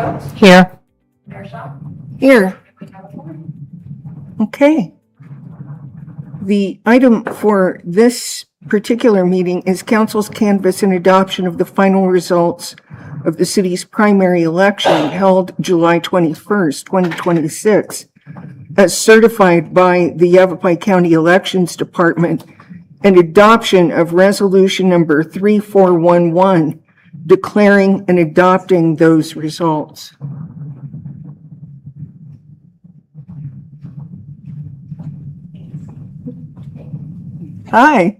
Coates? Here. Mayor Shaw? Here. We have a quorum. Okay. The item for this particular meeting is council's canvass and adoption of the final results of the city's primary election held July 21st, 2026, as certified by the Yavapai County Elections Department, and adoption of resolution number 3411, declaring and adopting those results. Hi.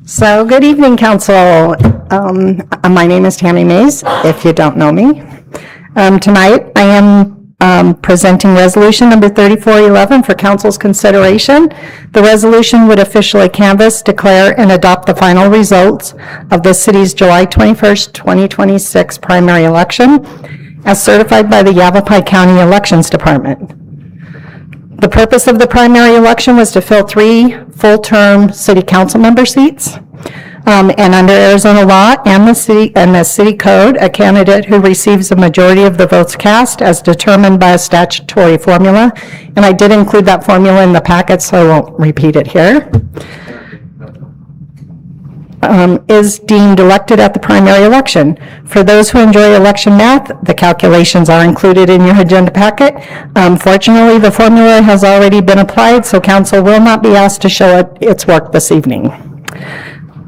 So, good evening, Council. My name is Tammy Mays, if you don't know me. Tonight, I am presenting resolution number 3411 for Council's consideration. The resolution would officially canvass, declare, and adopt the final results of the city's July 21st, 2026 primary election, as certified by the Yavapai County Elections Department. The purpose of the primary election was to fill 3 full-term city council member seats. And under Arizona law and the city code, a candidate who receives a majority of the votes cast as determined by a statutory formula, and I did include that formula in the packet, so I won't repeat it here, is deemed elected at the primary election. For those who enjoy election math, the calculations are included in your agenda packet. Fortunately, the formula has already been applied, so council will not be asked to show its work this evening.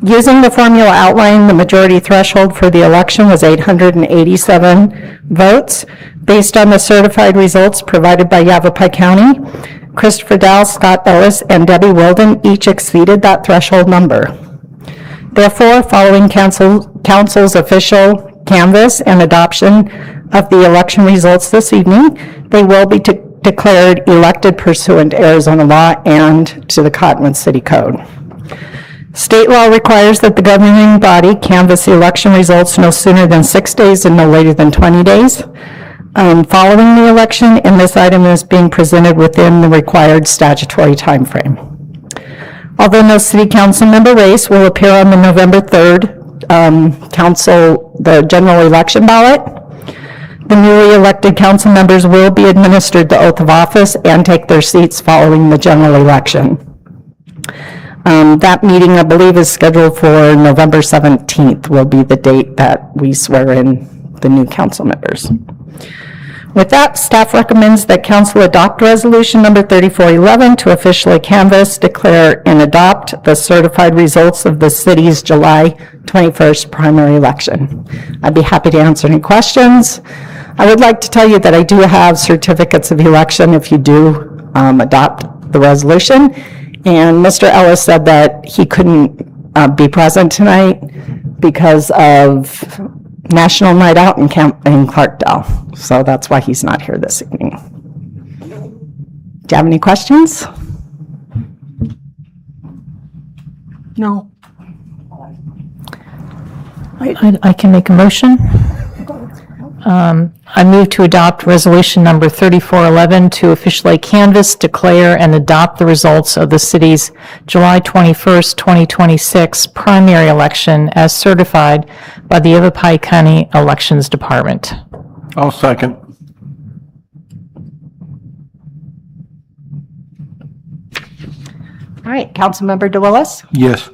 Using the formula outlined, the majority threshold for the election was 887 votes. Based on the certified results provided by Yavapai County, Christopher Dow, Scott Ellis, and Debbie Wilden each exceeded that threshold number. Therefore, following council's official canvass and adoption of the election results this evening, they will be declared elected pursuant to Arizona law and to the Cottonwood City Code. State law requires that the governing body canvass the election results no sooner than 6 days and no later than 20 days following the election, and this item is being presented within the required statutory time frame. Although no city council member race will appear on the November 3rd the general election ballot, the newly elected council members will be administered the oath of office and take their seats following the general election. That meeting, I believe, is scheduled for November 17th, will be the date that we swear in the new council members. With that, staff recommends that council adopt resolution number 3411 to officially canvass, declare, and adopt the certified results of the city's July 21st primary election. I'd be happy to answer any questions. I would like to tell you that I do have certificates of election if you do adopt the resolution. And Mr. Ellis said that he couldn't be present tonight because of National Night Out in Clarkdale. So that's why he's not here this evening. Do you have any questions? No. I can make a motion. I move to adopt resolution number 3411 to officially canvass, declare, and adopt the results of the city's July 21st, 2026 primary election as certified by the Yavapai County Elections Department. I'll second. All right, Councilmember DeWillis? Yes.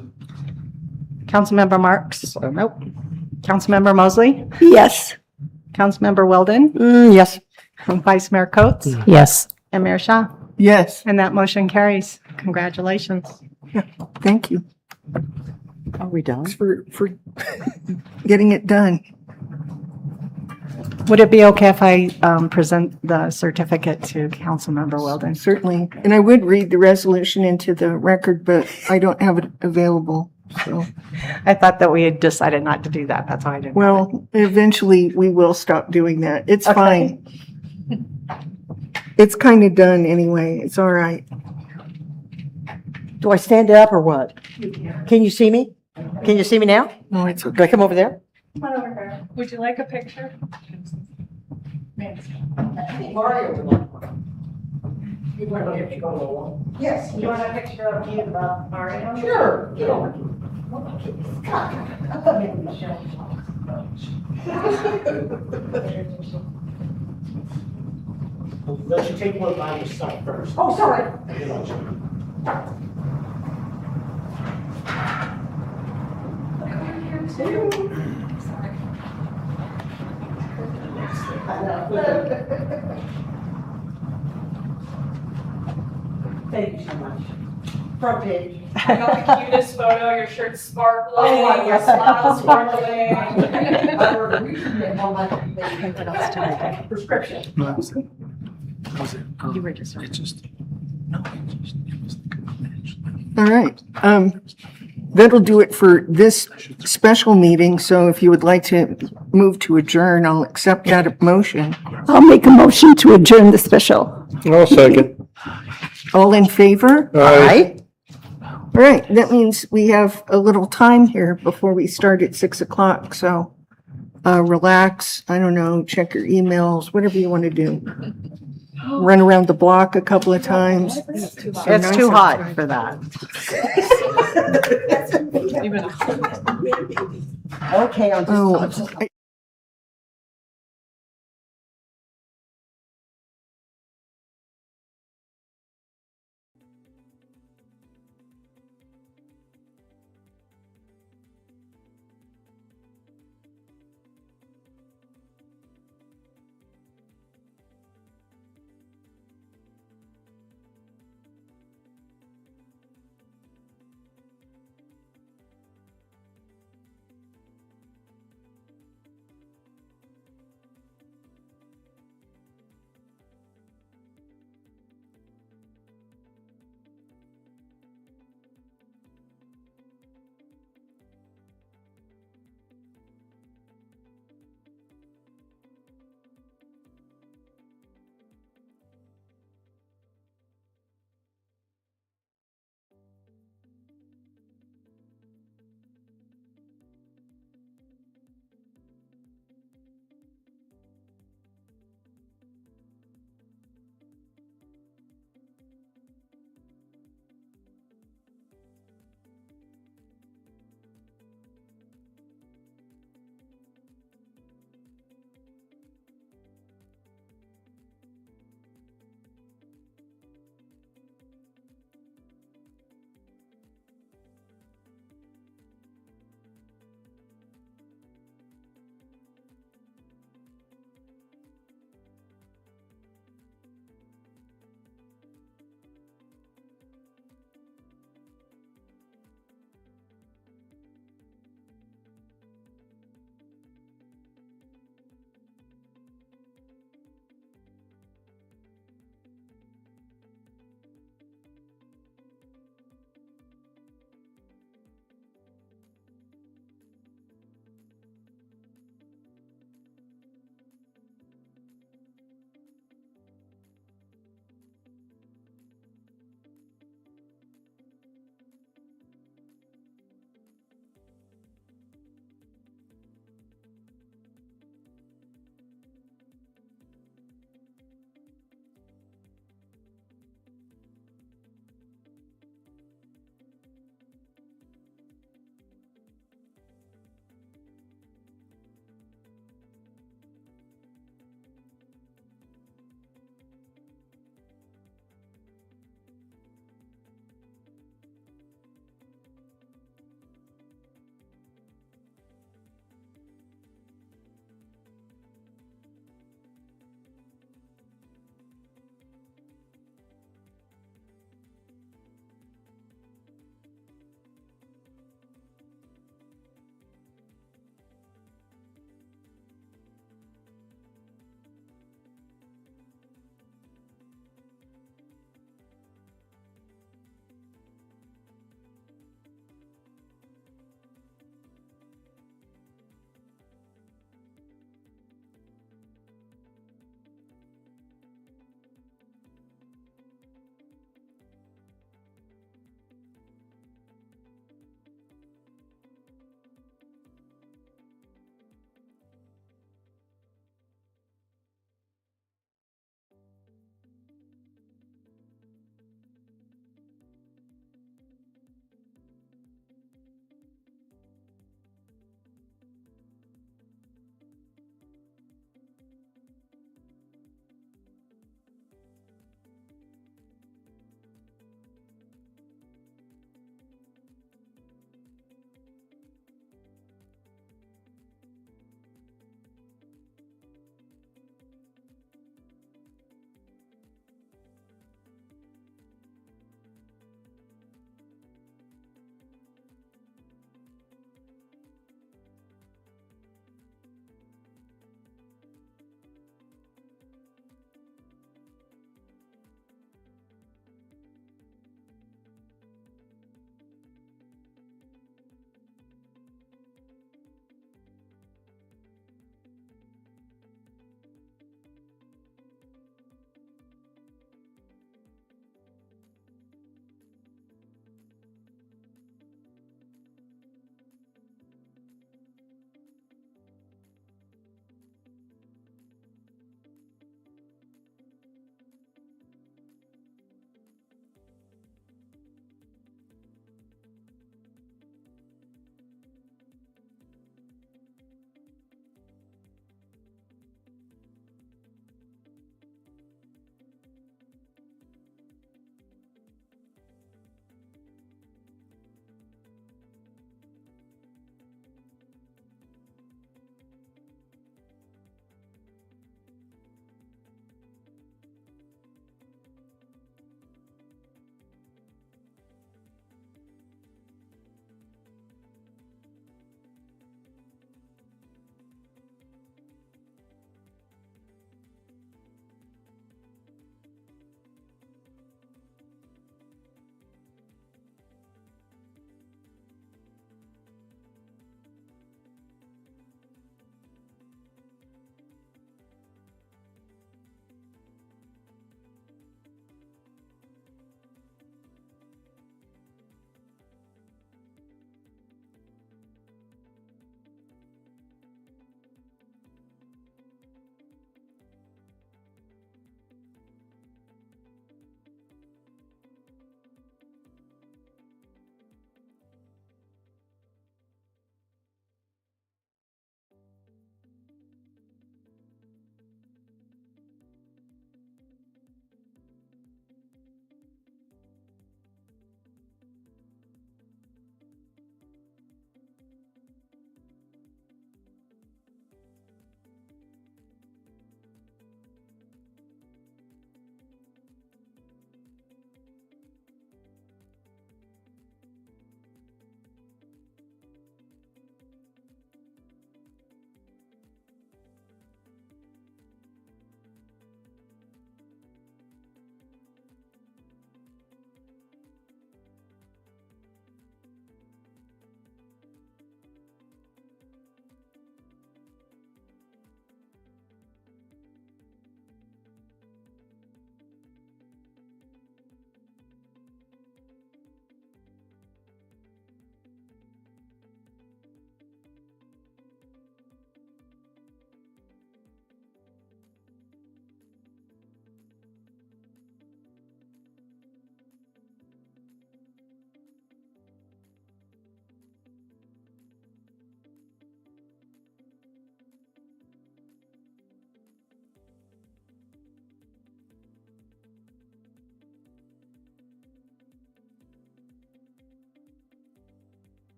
Councilmember Marks? Nope. Councilmember Mosley? Yes. Councilmember Weldon? Yes. Vice Mayor Coates? Yes. And Mayor Shaw? Yes. And that motion carries. Congratulations. Yeah. Thank you Are we done? for getting it done. Would it be okay if I present the certificate to Councilmember Weldon? Certainly. And I would read the resolution into the record, but I don't have it available. So, I thought that we had decided not to do that. That's why I didn't. well, eventually we will stop doing that. It's Okay. fine. It's kind of done anyway. It's all right. Do I stand up or what? Can you see me? Can you see me now? No, it's okay. Do I come over there? Come on over here. Would you like a picture? Mario would like one. Yes. You want a picture of you, Mario? Sure. Get over. Let you take one by yourself first. Oh, sorry. And then I'll join. Thank you so much. Front page. I got the cutest photo, your shirt's sparkling, Oh my your God. smile's sparkling. What else did I get? Prescription. No, that was it. That was it. You were just. It just, no, it was the match. All right. That'll do it for this special meeting. So if you would like to move to adjourn, I'll accept that motion. I'll make a motion to adjourn the special. I'll second. All in favor? Aye. All right, that means we have a little time here before we start at 6 o'clock, so relax, I don't know, check your emails, whatever you want to do. Run around the block a couple of times. It's too hot for that. Okay, I'll just. Oh,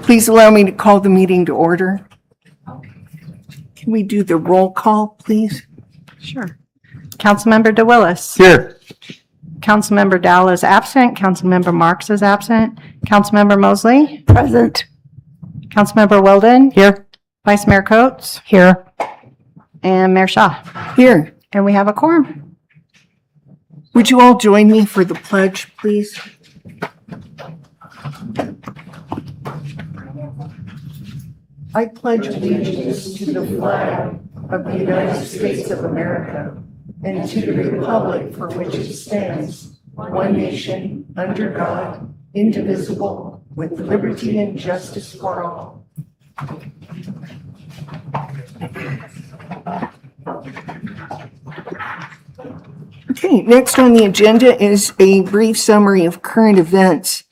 Please allow me to call the meeting to order. Can we do the roll call, please? Sure. Councilmember DeWillis. Here. Councilmember Dowell is absent. Councilmember Marks is absent. Councilmember Mosley. Present. Councilmember Weldon. Here. Vice Mayor Coates. Here. And Mayor Shaw. Here. And we have a quorum. Would you all join me for the pledge, please? I pledge allegiance to the flag of the United States of America and to the republic for which it stands, one nation, under God, indivisible, with liberty and justice for all. Okay, next on the agenda is a brief summary of current events.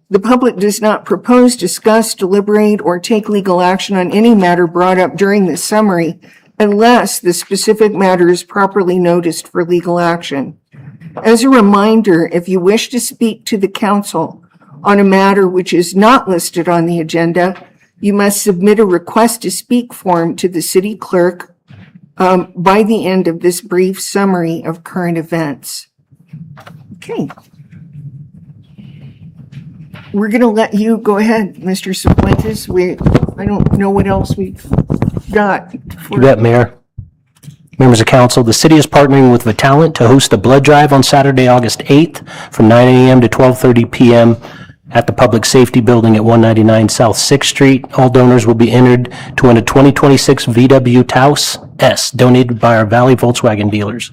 The public does not propose, discuss, deliberate, or take legal action on any matter brought up during this summary unless the specific matter is properly noticed for legal action. As a reminder, if you wish to speak to the council on a matter which is not listed on the agenda, you must submit a request to speak form to the city clerk by the end of this brief summary of current events. Okay. We're going to let you go ahead, Mr. Cifuentes. I don't know what else we've got. You bet, Mayor. Members of council, the city is partnering with Vitalent to host a blood drive on Saturday, August 8th from 9 a.m. to 12:30 p.m. at the Public Safety Building at 199 South 6th Street. All donors will be entered to win a 2026 VW Taos S donated by our Valley Volkswagen dealers.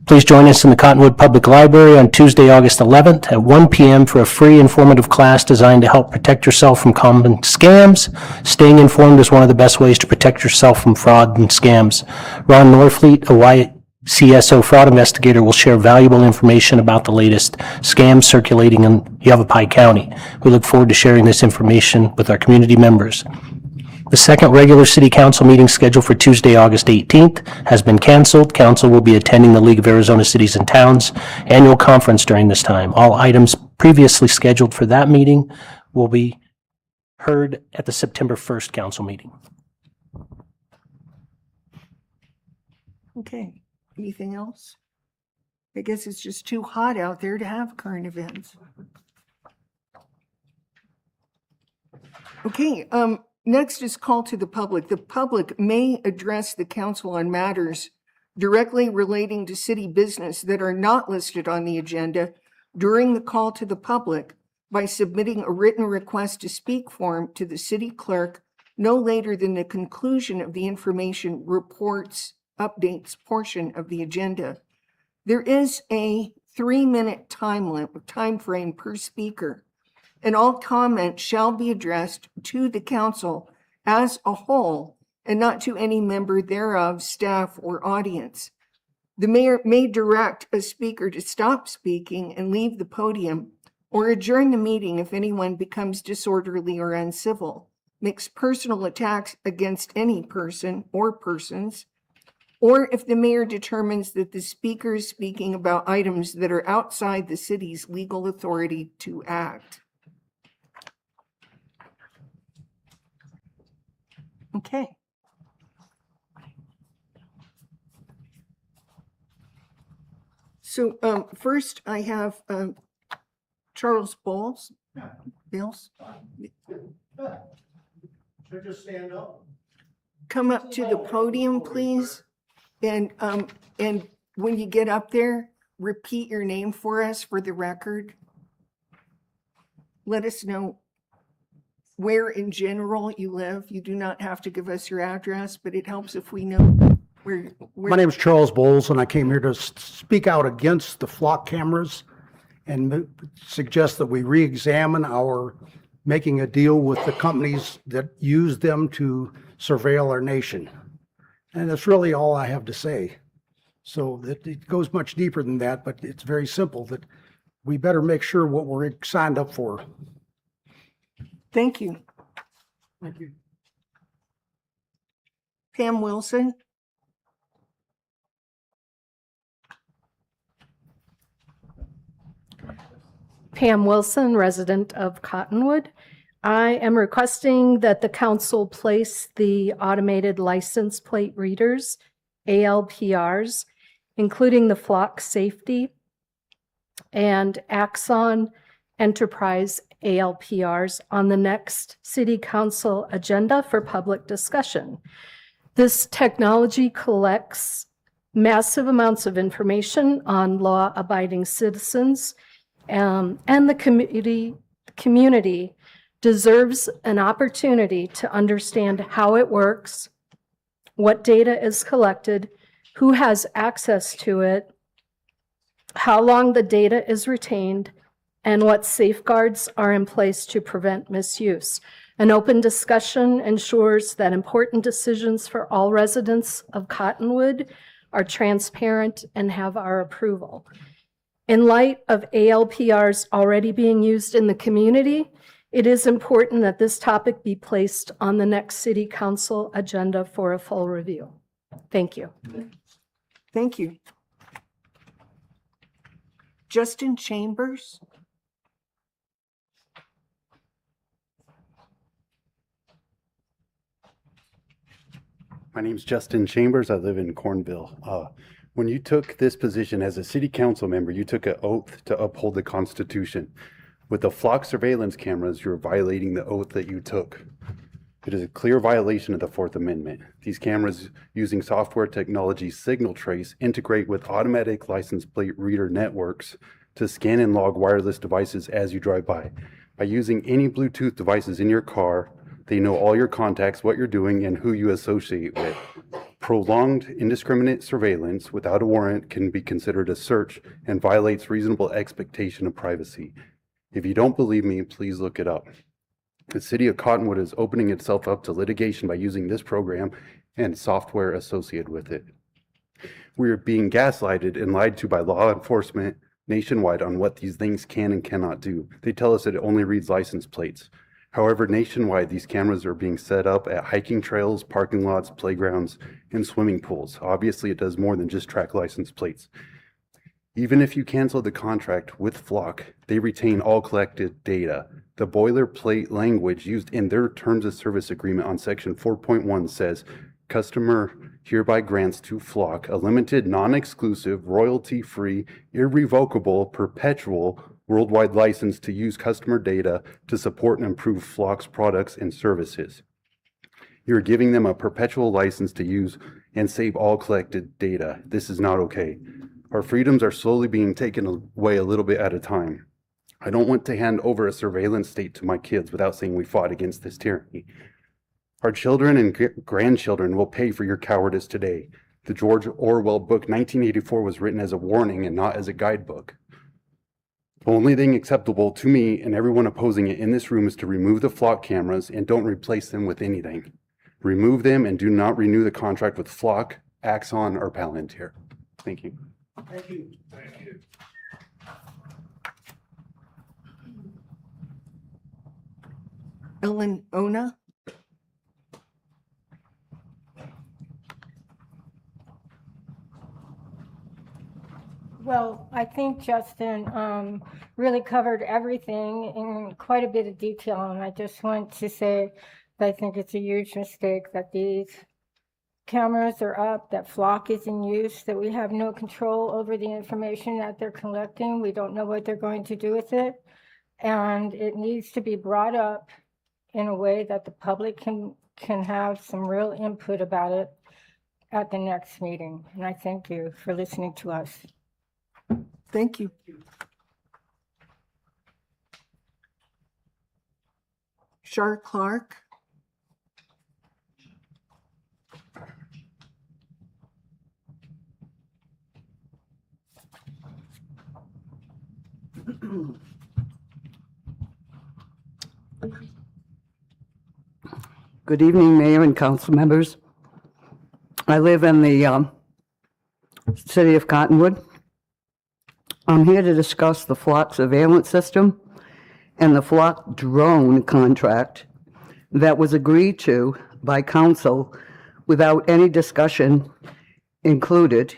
Please join us in the Cottonwood Public Library on Tuesday, August 11th at 1 p.m. for a free informative class designed to help protect yourself from common scams. Staying informed is one of the best ways to protect yourself from fraud and scams. Ron Norfleet, a YCSO fraud investigator, will share valuable information about the latest scams circulating in Yavapai County. We look forward to sharing this information with our community members. The second regular city council meeting scheduled for Tuesday, August 18th has been canceled. Council will be attending the League of Arizona Cities and Towns annual conference during this time. All items previously scheduled for that meeting will be heard at the September 1st council meeting. Okay, anything else? I guess it's just too hot out there to have current events. Okay, next is call to the public. The public may address the council on matters directly relating to city business that are not listed on the agenda during the call to the public by submitting a written request to speak form to the city clerk no later than the conclusion of the information reports updates portion of the agenda. There is a 3-minute time frame per speaker, and all comments shall be addressed to the council as a whole and not to any member thereof, staff, or audience. The mayor may direct a speaker to stop speaking and leave the podium or adjourn the meeting if anyone becomes disorderly or uncivil, makes personal attacks against any person or persons, or if the mayor determines that the speaker is speaking about items that are outside the city's legal authority to act. Okay. So first I have Charles Bowles. Bills. Should just stand up. Come up to the podium, please. And when you get up there, repeat your name for us for the record. Let us know where in general you live. You do not have to give us your address, but it helps if we know where. My name is Charles Bowles, and I came here to speak out against the flock cameras and suggest that we re-examine our making a deal with the companies that use them to surveil our nation. And that's really all I have to say. So that it goes much deeper than that, but it's very simple that we better make sure what we're signed up for. Thank you. Thank you. Pam Wilson. Pam Wilson, resident of Cottonwood. I am requesting that the council place the automated license plate readers, ALPRs, including the Flock Safety and Axon Enterprise ALPRs on the next city council agenda for public discussion. This technology collects massive amounts of information on law-abiding citizens, and the community deserves an opportunity to understand how it works, what data is collected, who has access to it, how long the data is retained, and what safeguards are in place to prevent misuse. An open discussion ensures that important decisions for all residents of Cottonwood are transparent and have our approval. In light of ALPRs already being used in the community, it is important that this topic be placed on the next city council agenda for a full review. Thank you. Thank you. Justin Chambers? My name's Justin Chambers. I live in Cornville. When you took this position as a city council member, you took an oath to uphold the Constitution. With the flock surveillance cameras, you're violating the oath that you took. It is a clear violation of the Fourth Amendment. These cameras, using software technology Signal Trace, integrate with automatic license plate reader networks to scan and log wireless devices as you drive by. By using any Bluetooth devices in your car, they know all your contacts, what you're doing, and who you associate with. Prolonged, indiscriminate surveillance without a warrant can be considered a search and violates reasonable expectation of privacy. If you don't believe me, please look it up. The city of Cottonwood is opening itself up to litigation by using this program and software associated with it. We are being gaslighted and lied to by law enforcement nationwide on what these things can and cannot do. They tell us that it only reads license plates. However, nationwide, these cameras are being set up at hiking trails, parking lots, playgrounds, and swimming pools. Obviously, it does more than just track license plates. Even if you cancel the contract with Flock, they retain all collected data. The boilerplate language used in their terms of service agreement on section 4.1 says, customer hereby grants to Flock a limited, non-exclusive, royalty-free, irrevocable, perpetual, worldwide license to use customer data to support and improve Flock's products and services. You're giving them a perpetual license to use and save all collected data. This is not okay. Our freedoms are slowly being taken away a little bit at a time. I don't want to hand over a surveillance state to my kids without saying we fought against this tyranny. Our children and grandchildren will pay for your cowardice today. The George Orwell book 1984 was written as a warning and not as a guidebook. The only thing acceptable to me and everyone opposing it in this room is to remove the Flock cameras and don't replace them with anything. Remove them and do not renew the contract with Flock, Axon, or Palantir. Thank you. Thank you. Thank you. Ellen Ona? Well, I think Justin really covered everything in quite a bit of detail, and I just want to say that I think it's a huge mistake that these cameras are up, that Flock is in use, that we have no control over the information that they're collecting. We don't know what they're going to do with it, and it needs to be brought up in a way that the public can have some real input about it at the next meeting. And I thank you for listening to us. Thank you. Shar Clark? Good evening, Mayor and council members. I live in the city of Cottonwood. I'm here to discuss the Flock surveillance system and the Flock drone contract that was agreed to by council without any discussion included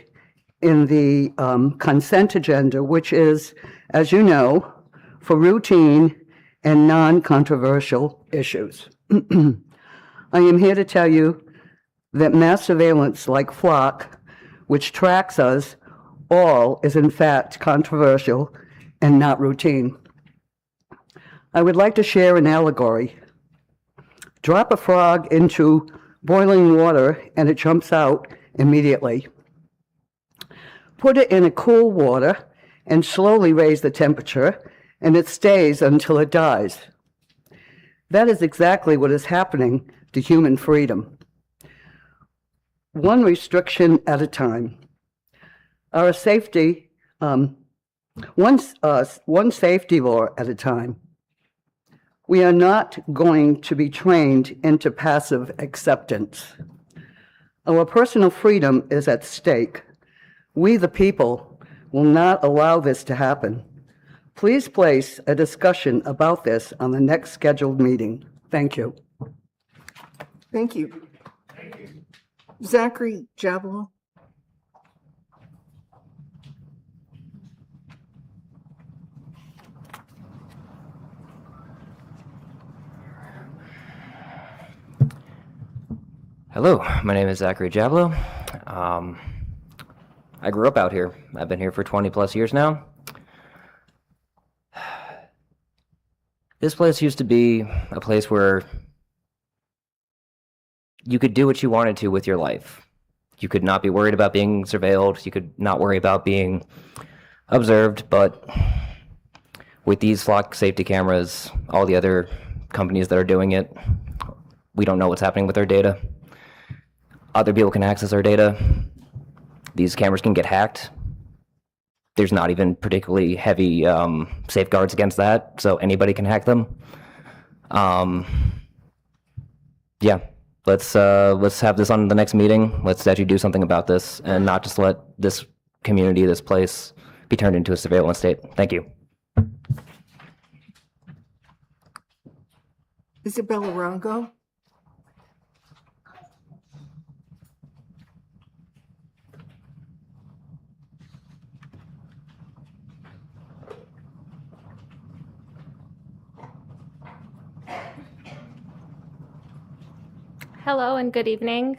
in the consent agenda, which is, as you know, for routine and non-controversial issues. I am here to tell you that mass surveillance like Flock, which tracks us all, is in fact controversial and not routine. I would like to share an allegory. Drop a frog into boiling water and it jumps out immediately. Put it in a cool water and slowly raise the temperature, and it stays until it dies. That is exactly what is happening to human freedom. One restriction at a time. Our safety, one safety law at a time. We are not going to be trained into passive acceptance. Our personal freedom is at stake. We, the people, will not allow this to happen. Please place a discussion about this on the next scheduled meeting. Thank you. Thank you. Zachary Jablon. Hello, my name is Zachary Jablo. I grew up out here. I've been here for 20 plus years now. This place used to be a place where you could do what you wanted to with your life. You could not be worried about being surveilled. You could not worry about being observed, but with these Flock safety cameras, all the other companies that are doing it, we don't know what's happening with our data. Other people can access our data. These cameras can get hacked. There's not even particularly heavy safeguards against that, so anybody can hack them. Yeah, let's have this on the next meeting. Let's actually do something about this and not just let this community, this place, be turned into a surveillance state. Thank you. Isabella Rongo. Hello and good evening.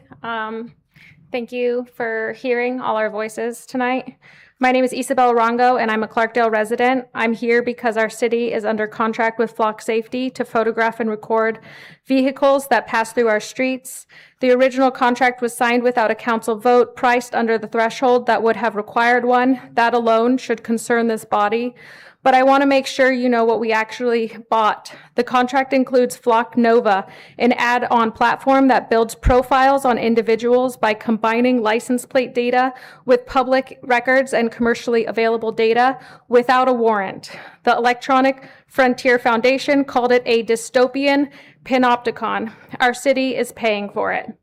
Thank you for hearing all our voices tonight. My name is Isabel Rongo and I'm a Clarkdale resident. I'm here because our city is under contract with Flock Safety to photograph and record vehicles that pass through our streets. The original contract was signed without a council vote, priced under the threshold that would have required one. That alone should concern this body. But I want to make sure you know what we actually bought. The contract includes Flock Nova, an add-on platform that builds profiles on individuals by combining license plate data with public records and commercially available data without a warrant. The Electronic Frontier Foundation called it a dystopian panopticon. Our city is paying for it.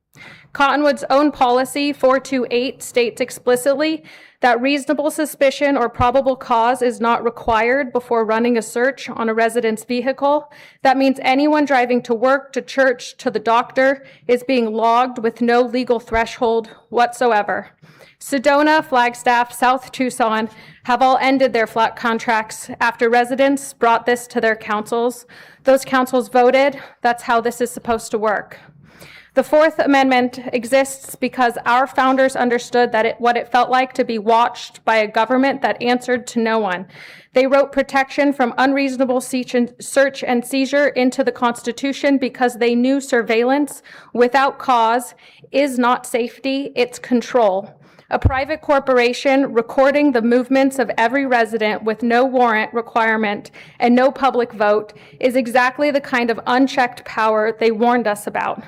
Cottonwood's own policy 428 states explicitly that reasonable suspicion or probable cause is not required before running a search on a resident's vehicle. That means anyone driving to work, to church, to the doctor is being logged with no legal threshold whatsoever. Sedona, Flagstaff, South Tucson have all ended their Flock contracts after residents brought this to their councils. Those councils voted. That's how this is supposed to work. The Fourth Amendment exists because our founders understood that what it felt like to be watched by a government that answered to no one. They wrote protection from unreasonable search and seizure into the Constitution because they knew surveillance without cause is not safety, it's control. A private corporation recording the movements of every resident with no warrant requirement and no public vote is exactly the kind of unchecked power they warned us about.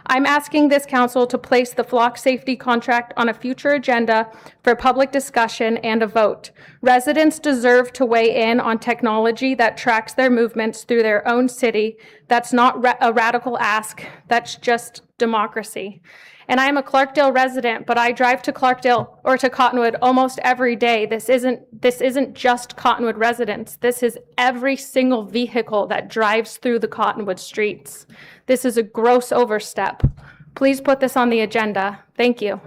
I'm asking this council to place the Flock safety contract on a future agenda for public discussion and a vote. Residents deserve to weigh in on technology that tracks their movements through their own city. That's not a radical ask, that's just democracy. And I'm a Clarkdale resident, but I drive to Clarkdale or to Cottonwood almost every day. This isn't just Cottonwood residents. This is every single vehicle that drives through the Cottonwood streets. This is a gross overstep. Please put this on the agenda. Thank you.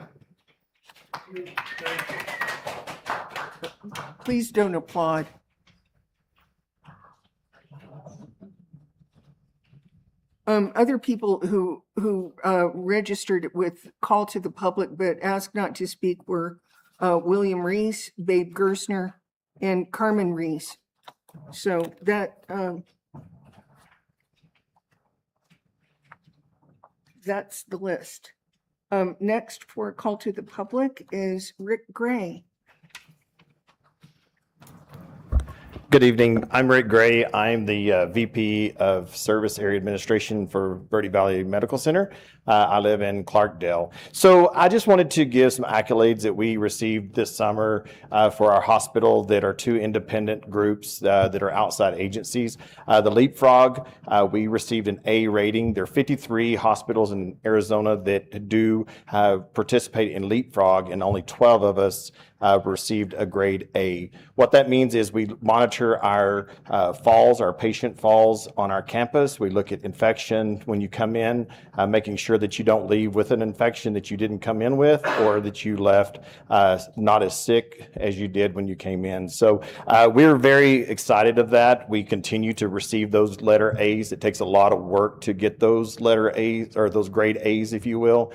Please don't applaud. Other people who registered with call to the public but asked not to speak were William Reese, Babe Gersner, and Carmen Reese. So that's the list. Next for call to the public is Rick Gray. Good evening. I'm Rick Gray. I'm the VP of Service Area Administration for Verde Valley Medical Center. I live in Clarkdale. So I just wanted to give some accolades that we received this summer for our hospital that are two independent groups that are outside agencies. The Leapfrog, we received an A rating. There are 53 hospitals in Arizona that do participate in Leapfrog, and only 12 of us received a grade A. What that means is we monitor our falls, our patient falls on our campus. We look at infection when you come in, making sure that you don't leave with an infection that you didn't come in with, or that you left not as sick as you did when you came in. So we're very excited of that. We continue to receive those letter A's. It takes a lot of work to get those letter A's, or those grade A's, if you will,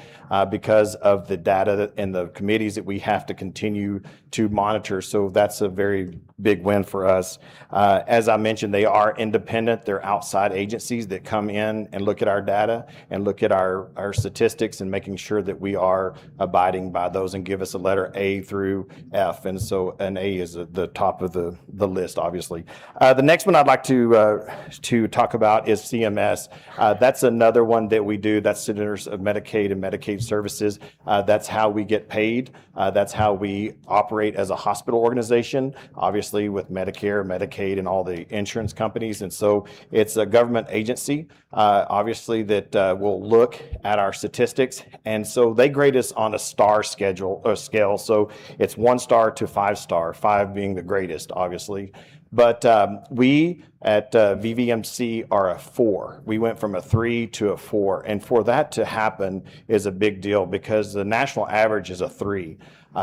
because of the data and the committees that we have to continue to monitor. So that's a very big win for us. As I mentioned, they are independent. They're outside agencies that come in and look at our data and look at our statistics and making sure that we are abiding by those and give us a letter A through F. And so an A is at the top of the list, obviously. The next one I'd like to talk about is CMS. That's another one that we do. That's Centers of Medicaid and Medicaid Services. That's how we get paid. That's how we operate as a hospital organization, obviously with Medicare, Medicaid, and all the insurance companies. And so it's a government agency, obviously, that will look at our statistics. And so they grade us on a star scale. So it's 1 star to 5 star, 5 being the greatest, obviously. But we at VVMC are a 4. We went from a 3 to a 4. And for that to happen is a big deal because the national average is a 3.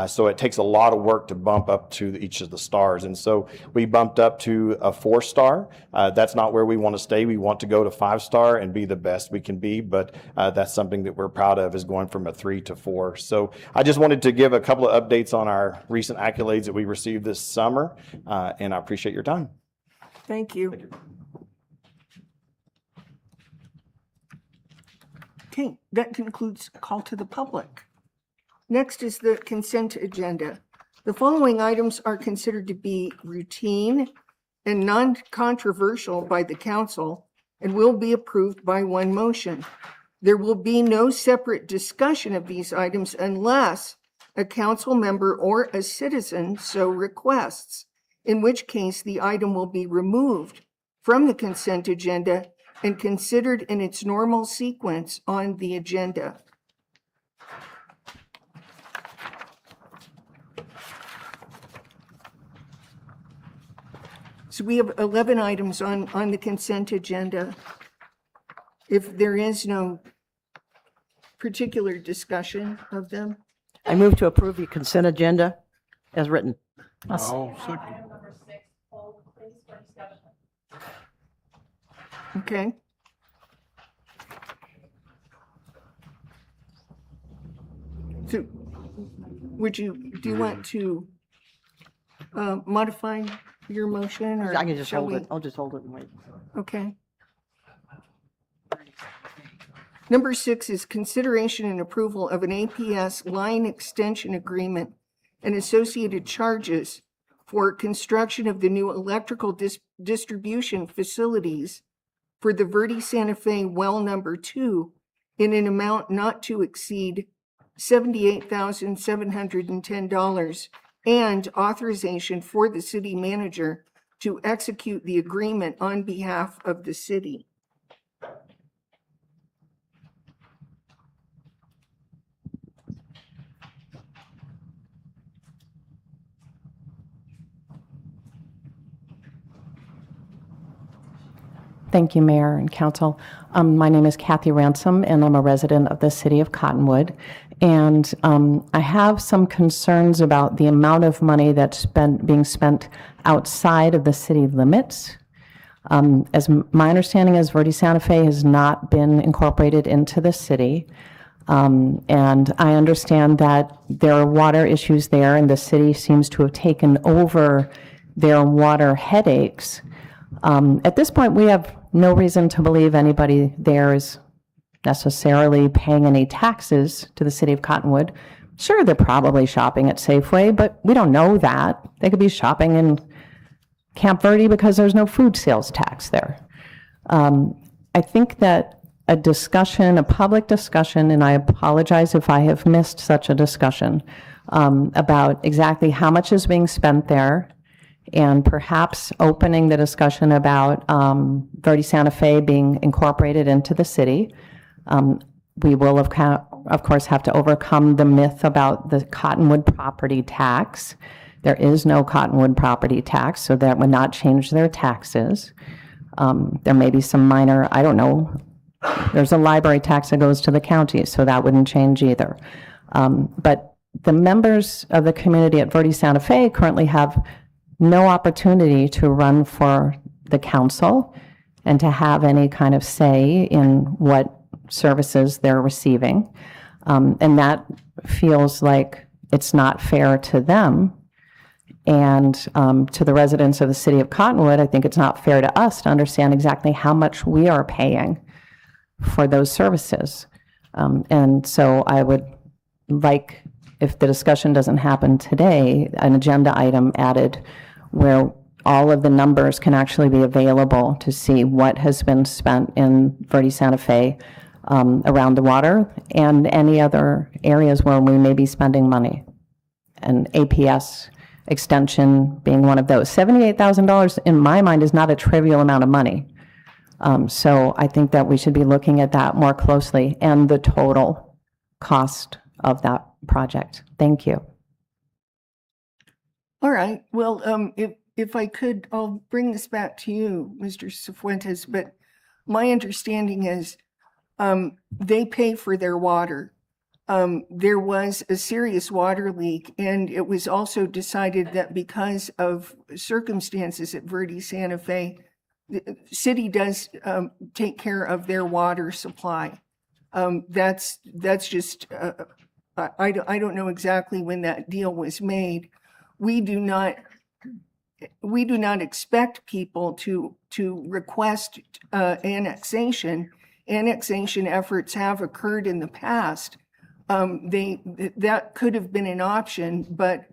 So it takes a lot of work to bump up to each of the stars. And so we bumped up to a 4 star. That's not where we want to stay. We want to go to 5 star and be the best we can be. But that's something that we're proud of, is going from a 3 to 4. So I just wanted to give a couple of updates on our recent accolades that we received this summer. And I appreciate your time. Thank you. Okay, that concludes call to the public. Next is the consent agenda. The following items are considered to be routine and non-controversial by the council and will be approved by one motion. There will be no separate discussion of these items unless a council member or a citizen so requests, in which case the item will be removed from the consent agenda and considered in its normal sequence on the agenda. So we have 11 items on the consent agenda. If there is no particular discussion of them. I move to approve the consent agenda as written. Okay. So do you want to modify your motion, or I can just shall hold we? it. I'll just hold it and wait. Okay. Number 6 is consideration and approval of an APS line extension agreement and associated charges for construction of the new electrical distribution facilities for the Verde Santa Fe well number 2 in an amount not to exceed $78,710, and authorization for the city manager to execute the agreement on behalf of the city. Thank you, Mayor and Council. My name is Kathy Ransom, and I'm a resident of the city of Cottonwood. And I have some concerns about the amount of money that's being spent outside of the city limits. My understanding is Verde Santa Fe has not been incorporated into the city. And I understand that there are water issues there, and the city seems to have taken over their water headaches. At this point, we have no reason to believe anybody there is necessarily paying any taxes to the city of Cottonwood. Sure, they're probably shopping at Safeway, but we don't know that. They could be shopping in Camp Verde because there's no food sales tax there. I think that a discussion, a public discussion, and I apologize if I have missed such a discussion, about exactly how much is being spent there, and perhaps opening the discussion about Verde Santa Fe being incorporated into the city. We will, of course, have to overcome the myth about the Cottonwood property tax. There is no Cottonwood property tax, so that would not change their taxes. There may be some minor, I don't know, there's a library tax that goes to the county, so that wouldn't change either. But the members of the community at Verde Santa Fe currently have no opportunity to run for the council and to have any kind of say in what services they're receiving. And that feels like it's not fair to them. And to the residents of the city of Cottonwood, I think it's not fair to us to understand exactly how much we are paying for those services. And so I would like, if the discussion doesn't happen today, an agenda item added where all of the numbers can actually be available to see what has been spent in Verde Santa Fe around the water and any other areas where we may be spending money. And APS extension being one of those. $78,000 in my mind is not a trivial amount of money. So I think that we should be looking at that more closely and the total cost of that project. Thank you. All right. Well, if I could, I'll bring this back to you, Mr. Cifuentes, but my understanding is they pay for their water. There was a serious water leak, and it was also decided that because of circumstances at Verde Santa Fe, the city does take care of their water supply. That's just, I don't know exactly when that deal was made. We do not expect people to request annexation. Annexation efforts have occurred in the past. That could have been an option, but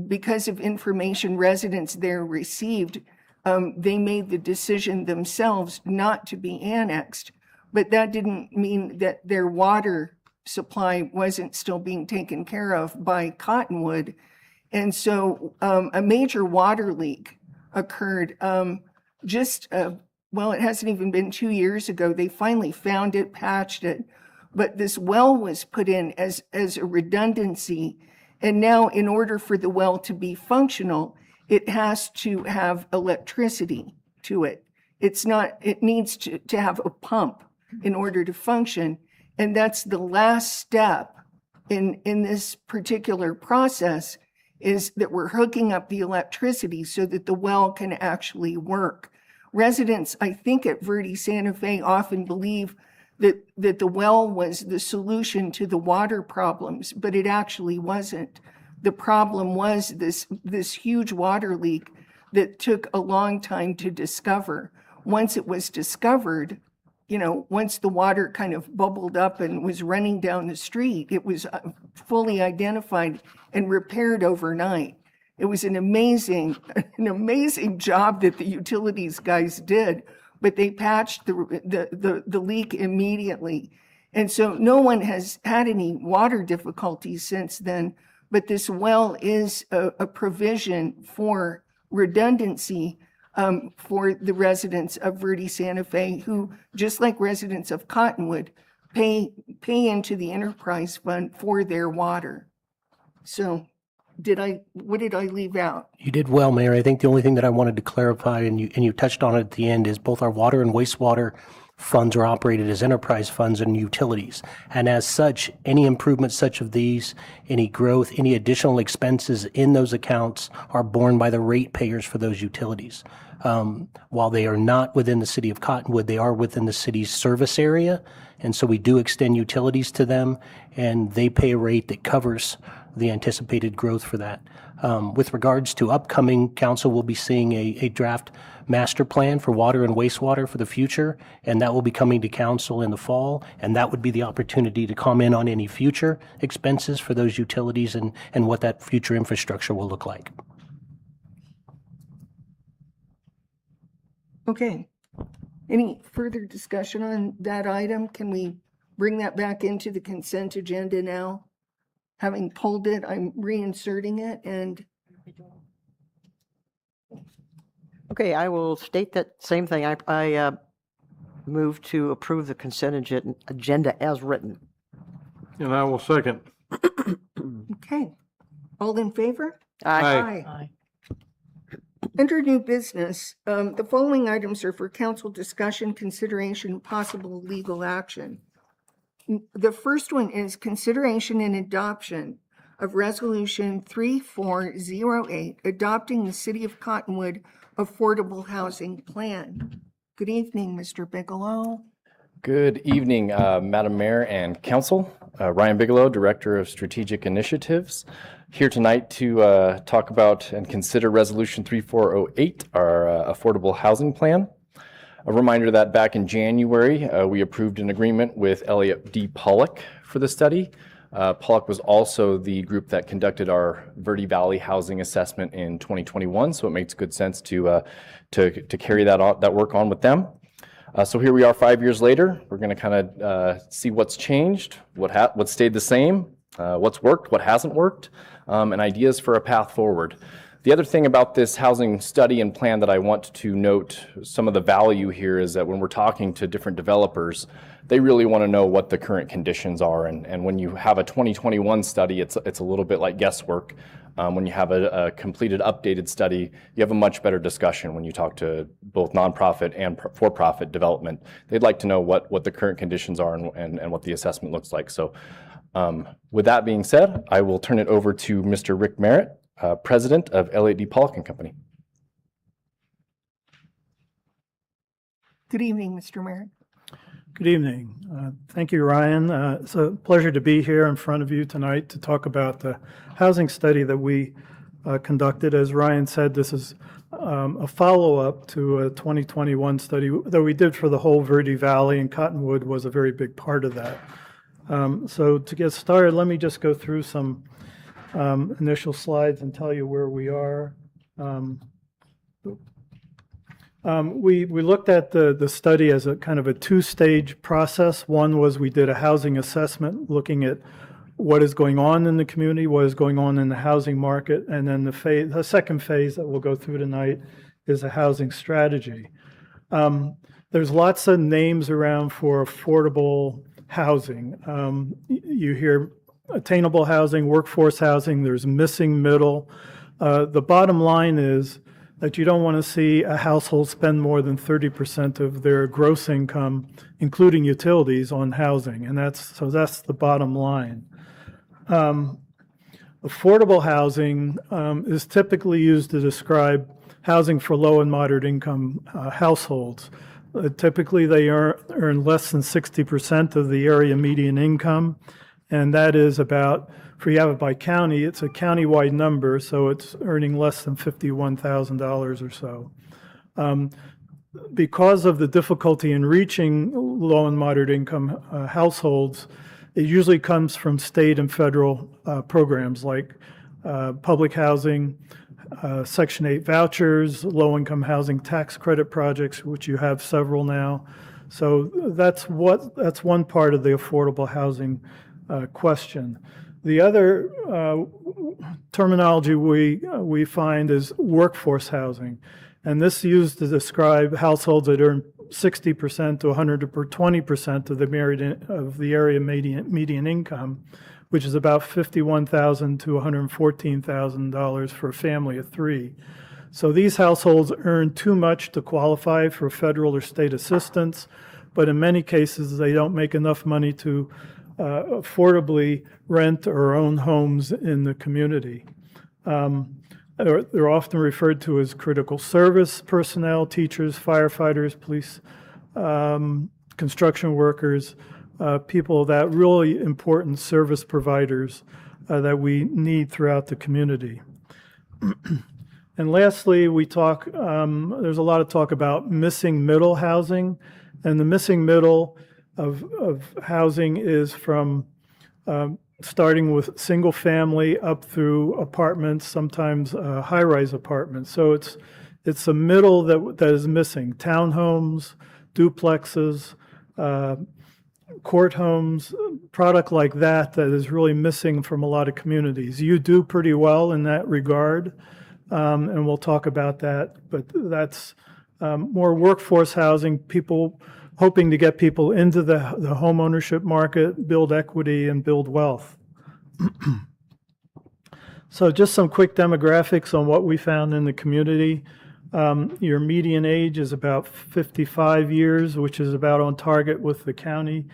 because of information residents there received, they made the decision themselves not to be annexed. But that didn't mean that their water supply wasn't still being taken care of by Cottonwood. And so a major water leak occurred well, it hasn't even been 2 years ago. They finally found it, patched it. But this well was put in as a redundancy. And now in order for the well to be functional, it has to have electricity to it. It needs to have a pump in order to function. And that's the last step in this particular process, is that we're hooking up the electricity so that the well can actually work. Residents, I think, at Verde Santa Fe often believe that the well was the solution to the water problems, but it actually wasn't. The problem was this huge water leak that took a long time to discover. Once it was discovered, once the water kind of bubbled up and was running down the street, it was fully identified and repaired overnight. It was an amazing job that the utilities guys did, but they patched the leak immediately. And so no one has had any water difficulties since then, but this well is a provision for redundancy for the residents of Verde Santa Fe, who, just like residents of Cottonwood, pay into the enterprise fund for their water. So what did I leave out? You did well, Mayor. I think the only thing that I wanted to clarify, and you touched on it at the end, is both our water and wastewater funds are operated as enterprise funds and utilities. And as such, any improvements such of these, any growth, any additional expenses in those accounts are borne by the ratepayers for those utilities. While they are not within the city of Cottonwood, they are within the city's service area. And so we do extend utilities to them, and they pay a rate that covers the anticipated growth for that. With regards to upcoming, council will be seeing a draft master plan for water and wastewater for the future, and that will be coming to council in the fall, and that would be the opportunity to comment on any future expenses for those utilities and what that future infrastructure will look like. Okay. Any further discussion on that item? Can we bring that back into the consent agenda now? Having pulled it, I'm reinserting it and Okay, I will state that same thing. I move to approve the consent agenda as written. And I will second. okay. All in favor? Aye. Under new business, the following items are for council discussion, consideration, and possible legal action. The first one is consideration and adoption of Resolution 3408, adopting the City of Cottonwood Affordable Housing Plan. Good evening, Mr. Bigelow. Good evening, Madam Mayor and Council. Ryan Bigelow, Director of Strategic Initiatives, here tonight to talk about and consider Resolution 3408, our Affordable Housing Plan. A reminder that back in January, we approved an agreement with Elliott D. Pollock for the study. Pollock was also the group that conducted our Verde Valley housing assessment in 2021, so it makes good sense to carry that work on with them. So here we are 5 years later. We're going to kind of see what's changed, what stayed the same, what's worked, what hasn't worked, and ideas for a path forward. The other thing about this housing study and plan that I want to note, some of the value here is that when we're talking to different developers, they really want to know what the current conditions are. And when you have a 2021 study, it's a little bit like guesswork. When you have a completed, updated study, you have a much better discussion when you talk to both nonprofit and for-profit development. They'd like to know what the current conditions are and what the assessment looks like. So with that being said, I will turn it over to Mr. Rick Merritt, President of Elliott D. Pollock and Company. Good evening, Mr. Merritt. Good evening. Thank you, Ryan. It's a pleasure to be here in front of you tonight to talk about the housing study that we conducted. As Ryan said, this is a follow-up to a 2021 study that we did for the whole Verde Valley, and Cottonwood was a very big part of that. So to get started, let me just go through some initial slides and tell you where we are. We looked at the study as a kind of a two-stage process. One was we did a housing assessment looking at what is going on in the community, what is going on in the housing market, and then the second phase that we'll go through tonight is a housing strategy. There's lots of names around for affordable housing. You hear attainable housing, workforce housing, there's missing middle. The bottom line is that you don't want to see a household spend more than 30% of their gross income, including utilities, on housing, and that's the bottom line. Affordable housing is typically used to describe housing for low and moderate income households. Typically, they earn less than 60% of the area median income, and that is about, for you have it by county, it's a county-wide number, so it's earning less than $51,000 or so. Because of the difficulty in reaching low and moderate income households, it usually comes from state and federal programs like public housing, Section 8 vouchers, low-income housing tax credit projects, which you have several now. So that's one part of the affordable housing question. The other terminology we find is workforce housing, and this is used to describe households that earn 60% to 120% of the area median income, which is about $51,000 to $114,000 for a family of three. So these households earn too much to qualify for federal or state assistance, but in many cases, they don't make enough money to affordably rent or own homes in the community. They're often referred to as critical service personnel, teachers, firefighters, police, construction workers, people that really important service providers that we need throughout the community. And lastly, we talk, there's a lot of talk about missing middle housing, and the missing middle of housing is from starting with single family up through apartments, sometimes high-rise apartments. So it's a middle that is missing. Townhomes, duplexes, court homes, product like that is really missing from a lot of communities. You do pretty well in that regard, and we'll talk about that, but that's more workforce housing, people hoping to get people into the home ownership market, build equity, and build wealth. So just some quick demographics on what we found in the community. Your median age is about 55 years, which is about on target with the county.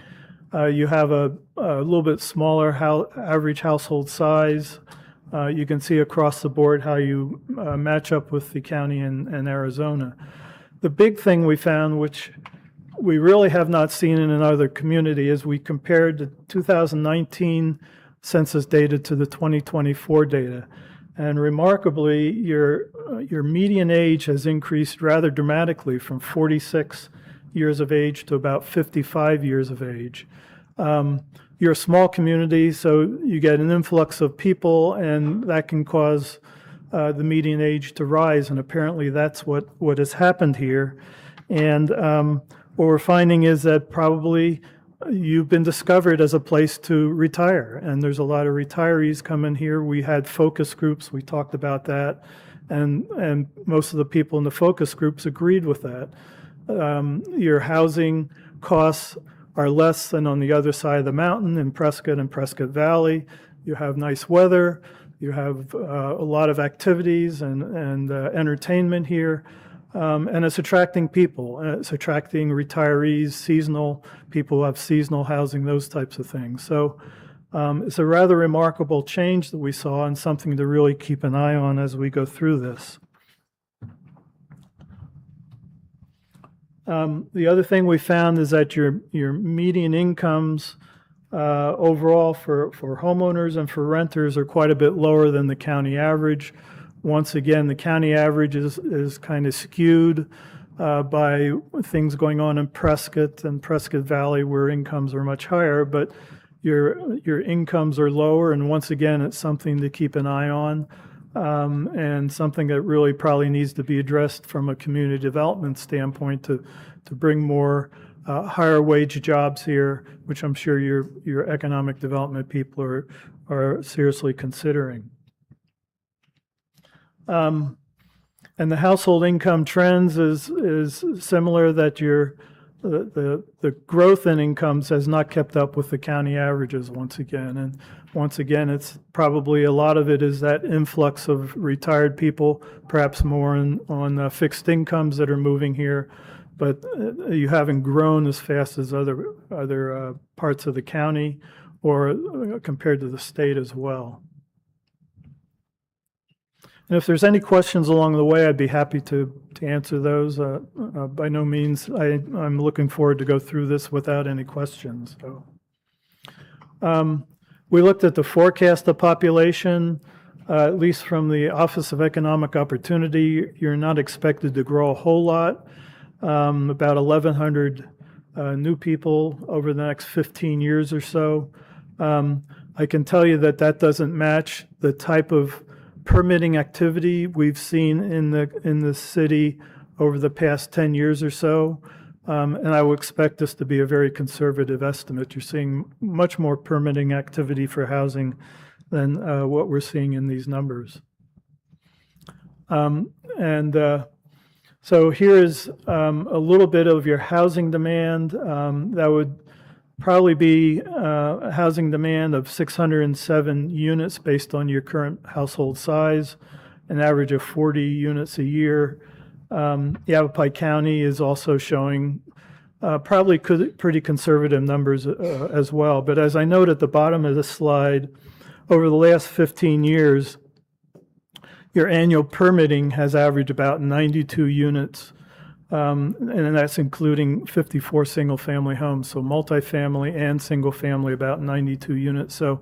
You have a little bit smaller average household size. You can see across the board how you match up with the county and Arizona. The big thing we found, which we really have not seen in another community, is we compared the 2019 census data to the 2024 data. And remarkably, your median age has increased rather dramatically from 46 years of age to about 55 years of age. You're a small community, so you get an influx of people, and that can cause the median age to rise, and apparently that's what has happened here. And what we're finding is that probably you've been discovered as a place to retire, and there's a lot of retirees coming here. We had focus groups, we talked about that, and most of the people in the focus groups agreed with that. Your housing costs are less than on the other side of the mountain in Prescott and Prescott Valley. You have nice weather, you have a lot of activities and entertainment here. And it's attracting people. It's attracting retirees, seasonal people who have seasonal housing, those types of things. So it's a rather remarkable change that we saw, and something to really keep an eye on as we go through this. The other thing we found is that your median incomes overall for homeowners and for renters are quite a bit lower than the county average. Once again, the county average is kind of skewed by things going on in Prescott and Prescott Valley, where incomes are much higher, but your incomes are lower, and once again, it's something to keep an eye on, and something that really probably needs to be addressed from a community development standpoint to bring more higher wage jobs here, which I'm sure your economic development people are seriously considering. And the household income trends is similar, that the growth in incomes has not kept up with the county averages once again. And once again, it's probably a lot of it is that influx of retired people, perhaps more on fixed incomes that are moving here, but you haven't grown as fast as other parts of the county or compared to the state as well. And if there's any questions along the way, I'd be happy to answer those. By no means, I'm looking forward to go through this without any questions. So, we looked at the forecast of population, at least from the Office of Economic Opportunity. You're not expected to grow a whole lot, about 1,100 new people over the next 15 years or so. I can tell you that doesn't match the type of permitting activity we've seen in the city over the past 10 years or so, and I would expect this to be a very conservative estimate. You're seeing much more permitting activity for housing than what we're seeing in these numbers. So here is a little bit of your housing demand. That would probably be a housing demand of 607 units based on your current household size, an average of 40 units a year. Yavapai County is also showing probably pretty conservative numbers as well. But as I note at the bottom of the slide, over the last 15 years, your annual permitting has averaged about 92 units, and that's including 54 single-family homes. So multifamily and single-family, about 92 units. So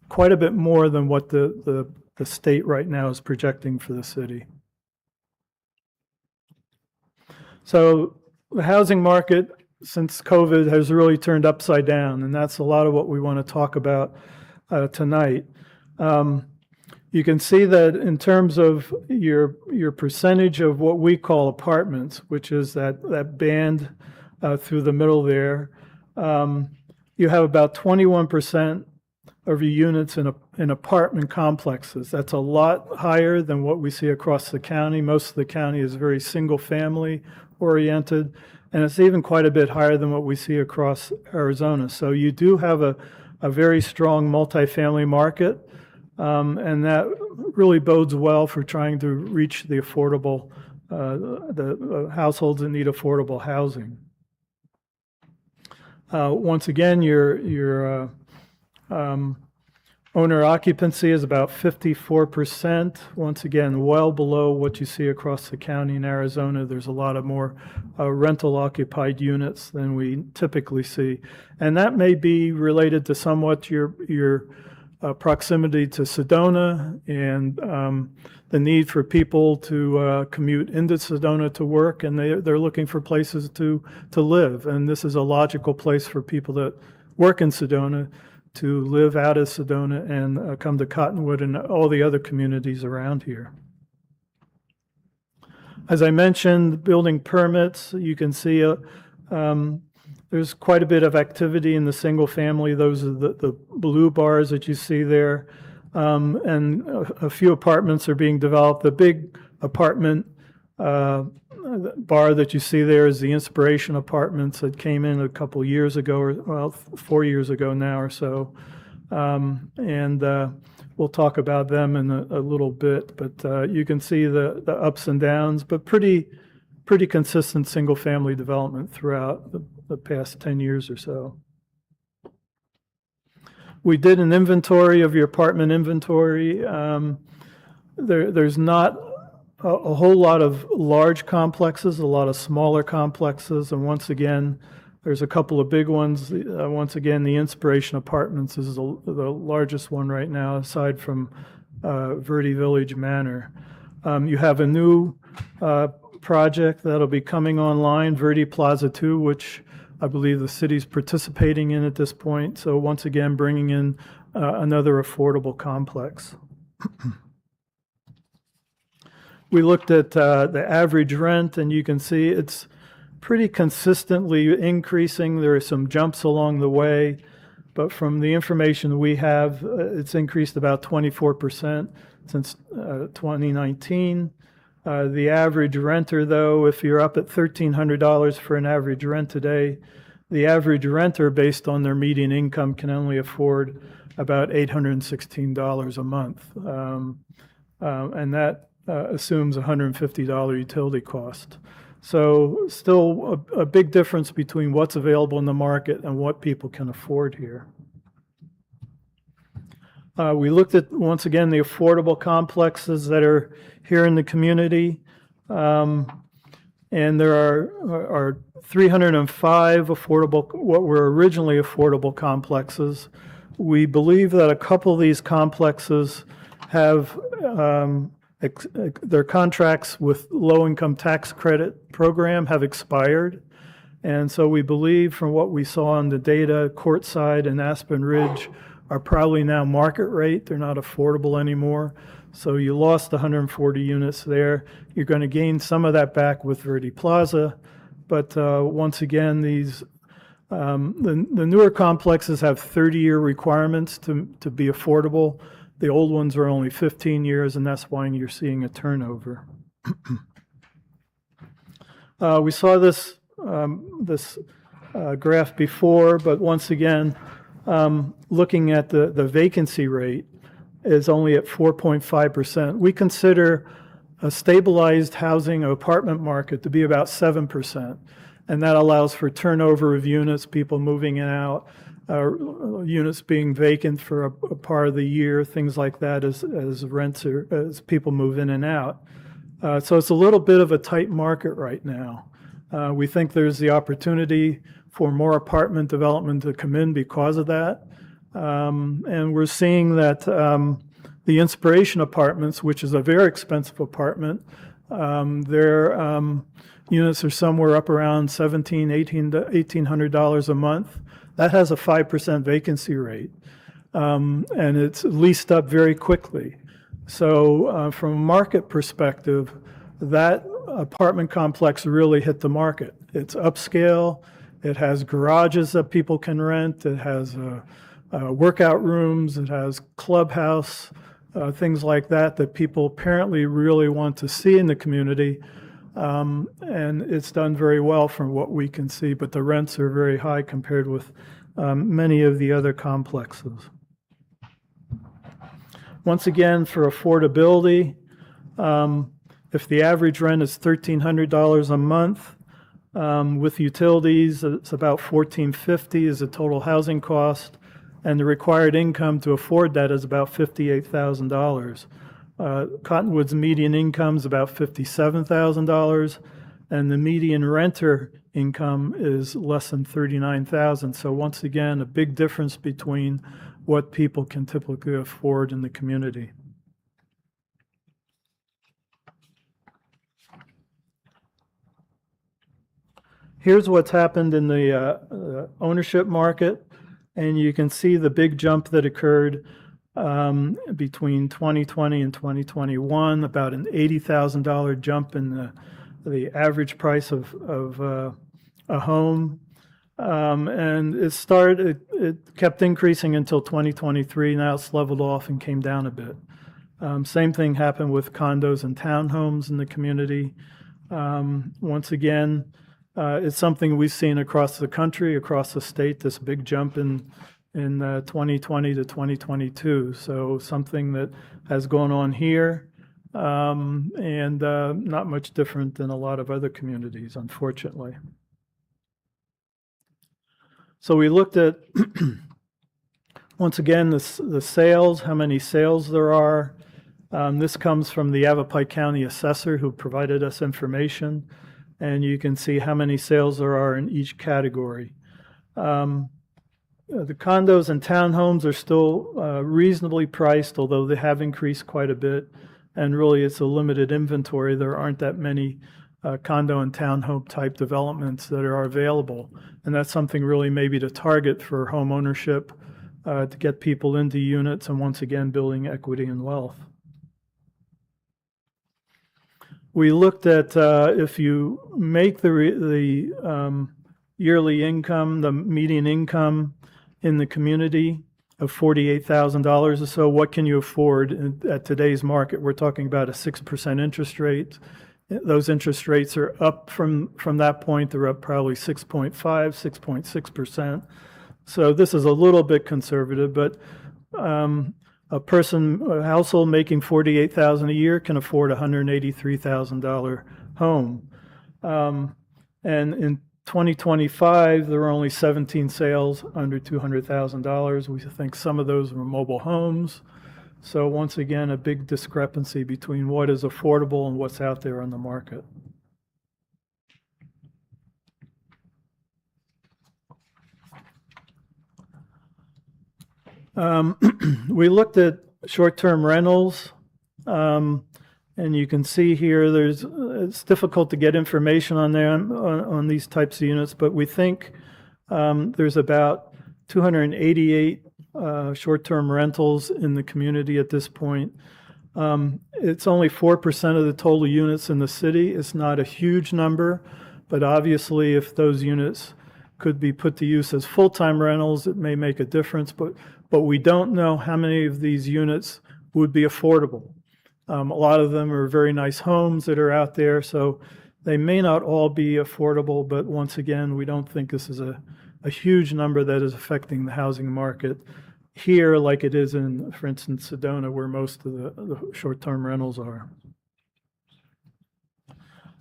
quite a bit more than what the state right now is projecting for the city. So the housing market since COVID has really turned upside down, and that's a lot of what we want to talk about tonight. You can see that in terms of your percentage of what we call apartments, which is that band through the middle there, you have about 21% of your units in apartment complexes. That's a lot higher than what we see across the county. Most of the county is very single-family oriented, and it's even quite a bit higher than what we see across Arizona. So you do have a very strong multifamily market, and that really bodes well for trying to reach the affordable, the households that need affordable housing. Once again, your owner occupancy is about 54%. Once again, well below what you see across the county in Arizona. There's a lot of more rental occupied units than we typically see. And that may be related to somewhat your proximity to Sedona and the need for people to commute into Sedona to work, and they're looking for places to live. And this is a logical place for people that work in Sedona to live out of Sedona and come to Cottonwood and all the other communities around here. As I mentioned, building permits, you can see there's quite a bit of activity in the single family. Those are the blue bars that you see there. And a few apartments are being developed. The big apartment bar that you see there is the Inspiration Apartments that came in a couple years ago, or well, 4 years ago now or so. And we'll talk about them in a little bit, but you can see the ups and downs, but pretty consistent single-family development throughout the past 10 years or so. We did an inventory of your apartment inventory. There's not a whole lot of large complexes, a lot of smaller complexes, and once again, there's a couple of big ones. Once again, the Inspiration Apartments is the largest one right now, aside from Verde Village Manor. You have a new project that'll be coming online, Verde Plaza 2, which I believe the city's participating in at this point. So once again, bringing in another affordable complex. We looked at the average rent, and you can see it's pretty consistently increasing. There are some jumps along the way, but from the information we have, it's increased about 24% since 2019. The average renter, though, if you're up at $1,300 for an average rent today, the average renter, based on their median income, can only afford about $816 a month. And that assumes $150 utility cost. So still a big difference between what's available in the market and what people can afford here. We looked at, once again, the affordable complexes that are here in the community. And there are 305 affordable, what were originally affordable complexes. We believe that a couple of these complexes have their contracts with low-income tax credit program have expired. And so we believe, from what we saw in the data, Courtside and Aspen Ridge are probably now market rate. They're not affordable anymore. So you lost 140 units there. You're going to gain some of that back with Verde Plaza. But once again, these the newer complexes have 30-year requirements to be affordable. The old ones are only 15 years, and that's why you're seeing a turnover. We saw this graph before, but once again, looking at the vacancy rate is only at 4.5%. We consider a stabilized housing or apartment market to be about 7%. And that allows for turnover of units, people moving in and out, units being vacant for a part of the year, things like that as rents are, as people move in and out. So it's a little bit of a tight market right now. We think there's the opportunity for more apartment development to come in because of that. And we're seeing that the Inspiration Apartments, which is a very expensive apartment, their units are somewhere up around $1,800 a month. That has a 5% vacancy rate, and it's leased up very quickly. So from a market perspective, that apartment complex really hit the market. It's upscale. It has garages that people can rent. It has workout rooms. It has clubhouse, things like that people apparently really want to see in the community. And it's done very well from what we can see, but the rents are very high compared with many of the other complexes. Once again, for affordability, if the average rent is $1,300 a month, with utilities, it's about $1,450 is the total housing cost, and the required income to afford that is about $58,000. Cottonwood's median income is about $57,000, and the median renter income is less than $39,000. So once again, a big difference between what people can typically afford in the community. Here's what's happened in the ownership market, and you can see the big jump that occurred between 2020 and 2021, about an $80,000 jump in the average price of a home. And it kept increasing until 2023. Now it's leveled off and came down a bit. Same thing happened with condos and townhomes in the community. Once again, it's something we've seen across the country, across the state, this big jump in 2020 to 2022. So something that has gone on here, and not much different than a lot of other communities, unfortunately. So we looked at, once again, the sales, how many sales there are. This comes from the Yavapai County Assessor, who provided us information, and you can see how many sales there are in each category. The condos and townhomes are still reasonably priced, although they have increased quite a bit, and really it's a limited inventory. There aren't that many condo and townhome type developments that are available, and that's something really maybe to target for home ownership, to get people into units, and once again building equity and wealth. We looked at if you make the yearly income, the median income in the community of $48,000 or so, what can you afford at today's market? We're talking about a 6% interest rate. Those interest rates are up from that point. They're up probably 6.5, 6.6%. So this is a little bit conservative, but a household making $48,000 a year can afford a $183,000 home. And in 2025, there were only 17 sales under $200,000. We think some of those were mobile homes. So once again, a big discrepancy between what is affordable and what's out there on the market. We looked at short-term rentals, and you can see here it's difficult to get information on there on these types of units, but we think there's about 288 short-term rentals in the community at this point. It's only 4% of the total units in the city. It's not a huge number, but obviously if those units could be put to use as full-time rentals, it may make a difference, but we don't know how many of these units would be affordable. A lot of them are very nice homes that are out there, so they may not all be affordable, but once again, we don't think this is a huge number that is affecting the housing market here like it is in, for instance, Sedona, where most of the short-term rentals are.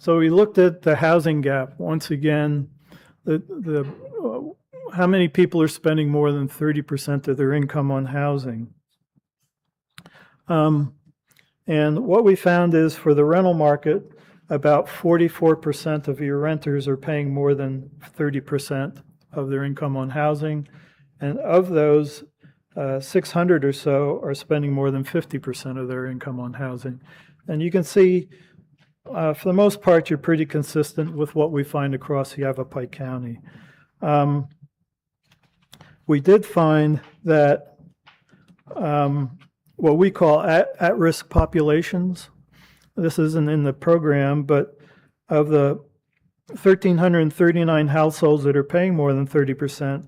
So we looked at the housing gap. Once again, how many people are spending more than 30% of their income on housing? And what we found is for the rental market, about 44% of your renters are paying more than 30% of their income on housing. And of those, 600 or so are spending more than 50% of their income on housing. And you can see, for the most part, you're pretty consistent with what we find across Yavapai County. We did find that what we call at-risk populations, this isn't in the program, but of the 1,339 households that are paying more than 30%,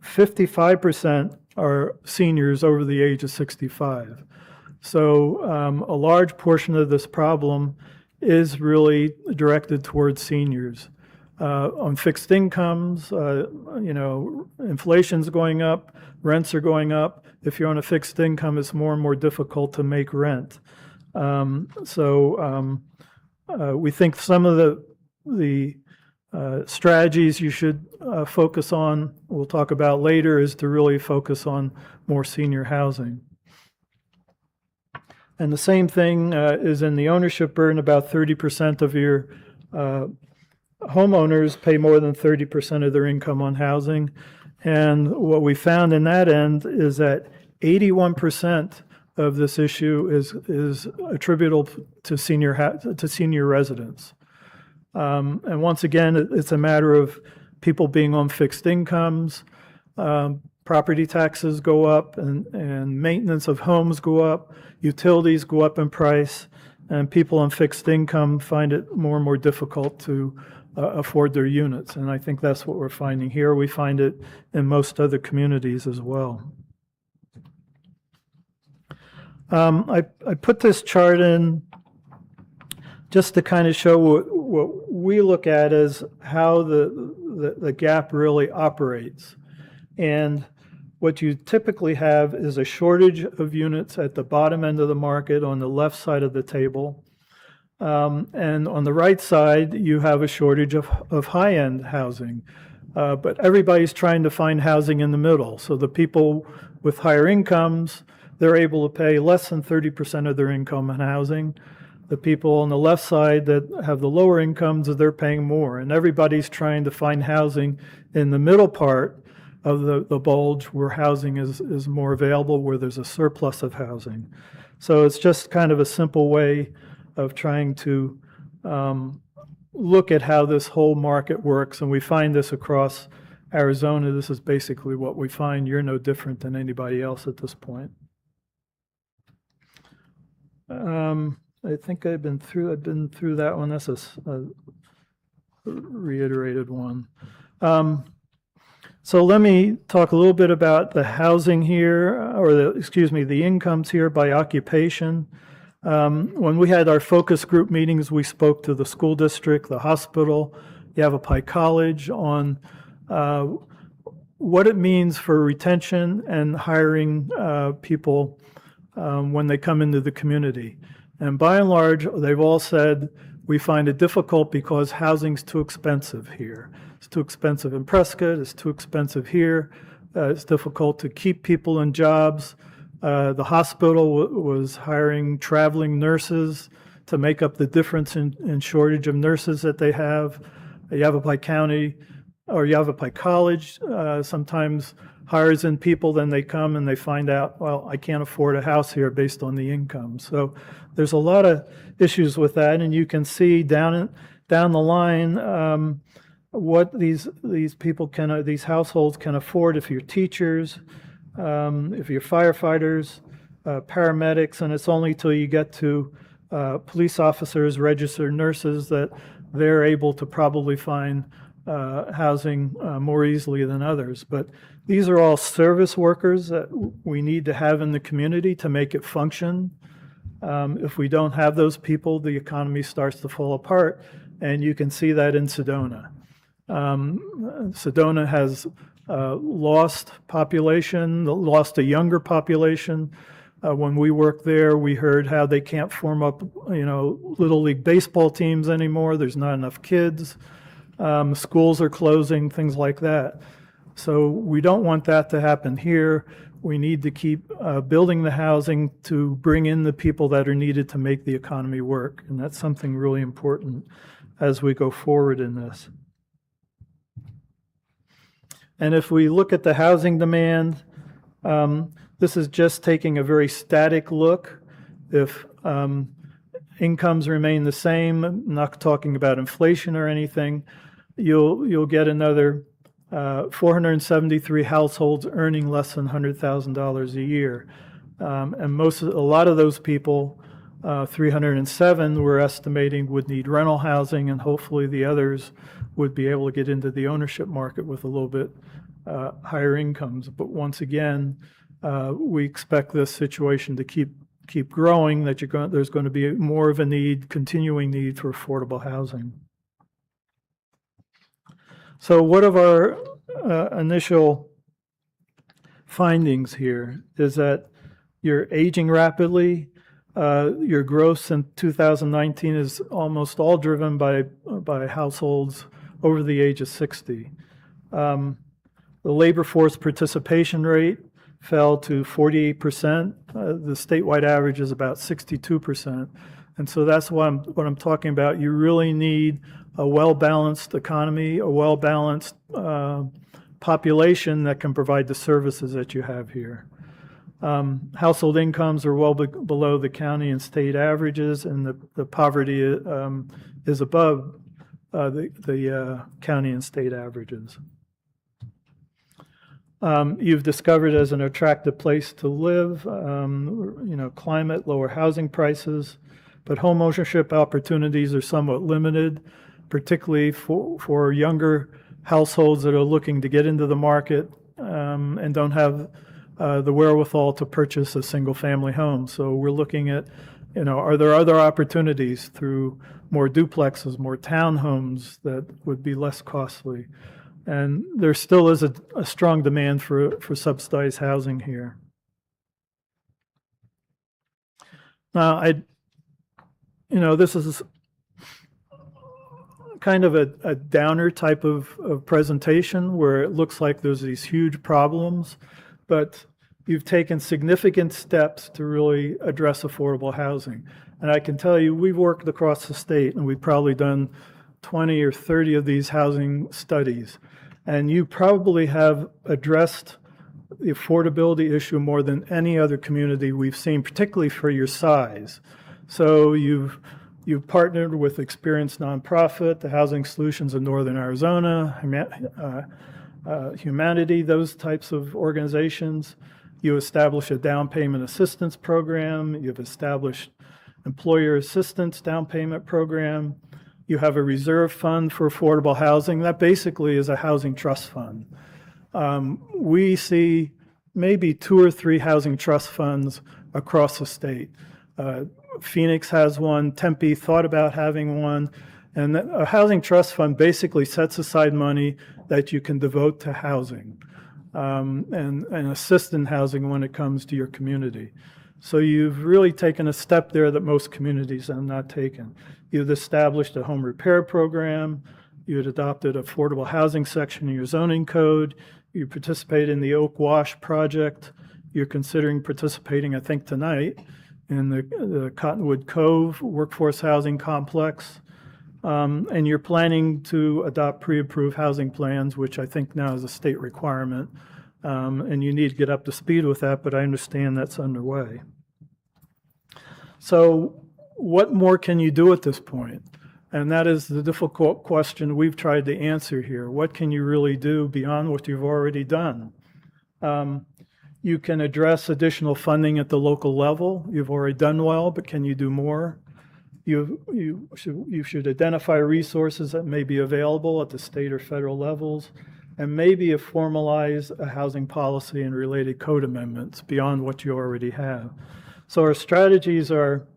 55% are seniors over the age of 65. So a large portion of this problem is really directed towards seniors. On fixed incomes, inflation's going up, rents are going up. If you're on a fixed income, it's more and more difficult to make rent. We think some of the strategies you should focus on, we'll talk about later, is to really focus on more senior housing. And the same thing is in the ownership burden. About 30% of your homeowners pay more than 30% of their income on housing. And what we found in that end is that 81% of this issue is attributable to senior residents. And once again, it's a matter of people being on fixed incomes, property taxes go up, and maintenance of homes go up, utilities go up in price, and people on fixed income find it more and more difficult to afford their units. And I think that's what we're finding here. We find it in most other communities as well. I put this chart in just to kind of show what we look at as how the gap really operates. And what you typically have is a shortage of units at the bottom end of the market on the left side of the table. And on the right side, you have a shortage of high-end housing. But everybody's trying to find housing in the middle. So the people with higher incomes, they're able to pay less than 30% of their income on housing. The people on the left side that have the lower incomes, they're paying more. And everybody's trying to find housing in the middle part of the bulge where housing is more available, where there's a surplus of housing. So it's just kind of a simple way of trying to look at how this whole market works. And we find this across Arizona. This is basically what we find. You're no different than anybody else at this point. I think I've been through that one. That's a reiterated one. So let me talk a little bit about the housing here, or the incomes here by occupation. When we had our focus group meetings, we spoke to the school district, the hospital, Yavapai College on what it means for retention and hiring people when they come into the community. And by and large, they've all said, we find it difficult because housing's too expensive here. It's too expensive in Prescott, it's too expensive here. It's difficult to keep people in jobs. The hospital was hiring traveling nurses to make up the difference in shortage of nurses that they have. Yavapai County or Yavapai College sometimes hires in people, then they come and they find out, well, I can't afford a house here based on the income. So there's a lot of issues with that, and you can see down the line what these people these households can afford if you're teachers, if you're firefighters, paramedics, and it's only till you get to police officers, registered nurses, that they're able to probably find housing more easily than others. But these are all service workers that we need to have in the community to make it function. If we don't have those people, the economy starts to fall apart, and you can see that in Sedona. Sedona has lost population, lost a younger population. When we worked there, we heard how they can't form up, Little League baseball teams anymore. There's not enough kids. Schools are closing, things like that. So we don't want that to happen here. We need to keep building the housing to bring in the people that are needed to make the economy work. And that's something really important as we go forward in this. And if we look at the housing demand, this is just taking a very static look. If incomes remain the same, I'm not talking about inflation or anything, you'll get another 473 households earning less than $100,000 a year. And a lot of those people, 307, we're estimating would need rental housing, and hopefully the others would be able to get into the ownership market with a little bit higher incomes. But once again, we expect this situation to keep growing, that there's going to be more of a need, continuing need for affordable housing. So what of our initial findings here is that you're aging rapidly. Your growth in 2019 is almost all driven by households over the age of 60. The labor force participation rate fell to 48%. The statewide average is about 62%. And so that's what I'm talking about. You really need a well-balanced economy, a well-balanced population that can provide the services that you have here. Household incomes are well below the county and state averages, and the poverty is above the county and state averages. You've discovered as an attractive place to live, climate, lower housing prices, but home ownership opportunities are somewhat limited, particularly for younger households that are looking to get into the market and don't have the wherewithal to purchase a single-family home. So we're looking at, are there other opportunities through more duplexes, more townhomes that would be less costly? And there still is a strong demand for subsidized housing here. Now, this is kind of a downer type of presentation where it looks like there's these huge problems, but you've taken significant steps to really address affordable housing. And I can tell you, we've worked across the state, and we've probably done 20 or 30 of these housing studies. And you probably have addressed the affordability issue more than any other community we've seen, particularly for your size. So you've partnered with experienced nonprofit, the Housing Solutions of Northern Arizona, Humanity, those types of organizations. You establish a down payment assistance program. You've established employer assistance down payment program. You have a reserve fund for affordable housing. That basically is a housing trust fund. We see maybe 2 or 3 housing trust funds across the state. Phoenix has one. Tempe thought about having one. And a housing trust fund basically sets aside money that you can devote to housing and assist in housing when it comes to your community. So you've really taken a step there that most communities have not taken. You've established a home repair program. You had adopted affordable housing section in your zoning code. You participate in the Oak Wash project. You're considering participating, I think, tonight in the Cottonwood Cove workforce housing complex. And you're planning to adopt pre-approved housing plans, which I think now is a state requirement. And you need to get up to speed with that, but I understand that's underway. So what more can you do at this point? And that is the difficult question we've tried to answer here. What can you really do beyond what you've already done? You can address additional funding at the local level. You've already done well, but can you do more? You should identify resources that may be available at the state or federal levels, and maybe formalize a housing policy and related code amendments beyond what you already have. So our strategies are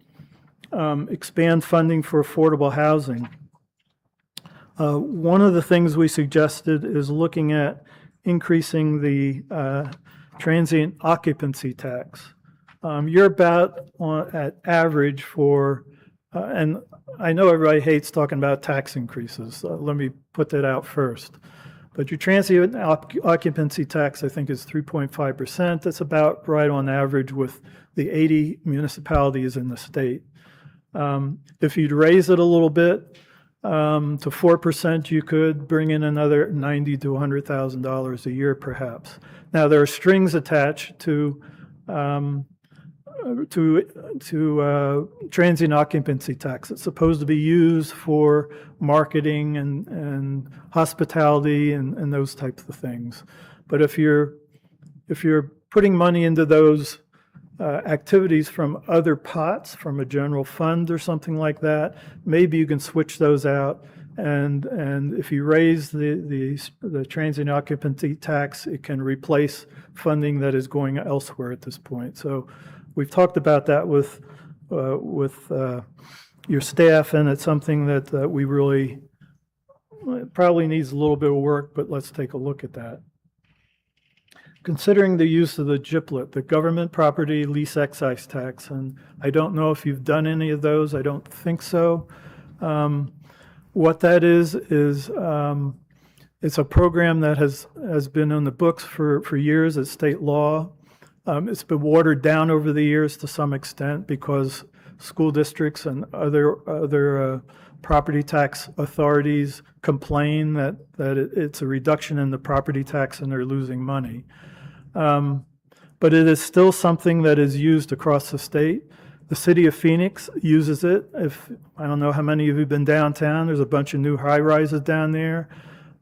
expand funding for affordable housing. One of the things we suggested is looking at increasing the transient occupancy tax. you're about at average for, and I know everybody hates talking about tax increases. So let me put that out first. But your transient occupancy tax, I think, is 3.5%. That's about right on average with the 80 municipalities in the state. If you'd raise it a little bit to 4%, you could bring in another $90,000 to $100,000 a year, perhaps. Now, there are strings attached to transient occupancy tax. It's supposed to be used for marketing and hospitality and those types of things. But if you're putting money into those activities from other pots, from a general fund or something like that, maybe you can switch those out. And if you raise the transient occupancy tax, it can replace funding that is going elsewhere at this point. So we've talked about that with your staff, and it's something that we really probably needs a little bit of work, but let's take a look at that. Considering the use of the GPLET, the Government Property Lease Excise Tax, and I don't know if you've done any of those. I don't think so. What that is it's a program that has been on the books for years as state law. It's been watered down over the years to some extent because school districts and other property tax authorities complain that it's a reduction in the property tax and they're losing money. But it is still something that is used across the state. The city of Phoenix uses it. I don't know how many of you have been downtown. There's a bunch of new high-rises down there.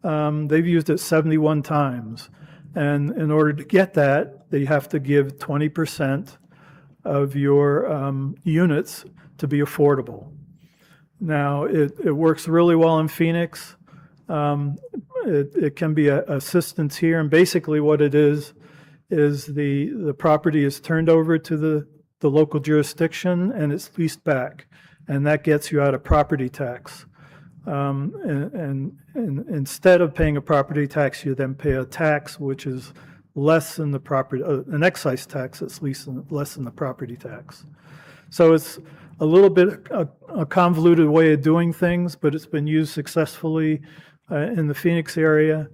They've used it 71 times. And in order to get that, they have to give 20% of your units to be affordable. Now, it works really well in Phoenix. It can be assistance here. And basically what it is the property is turned over to the local jurisdiction and it's leased back. And that gets you out of property tax. And instead of paying a property tax, you then pay a tax which is less than the property, an excise tax that's less than the property tax. So it's a little bit a convoluted way of doing things, but it's been used successfully in the Phoenix area.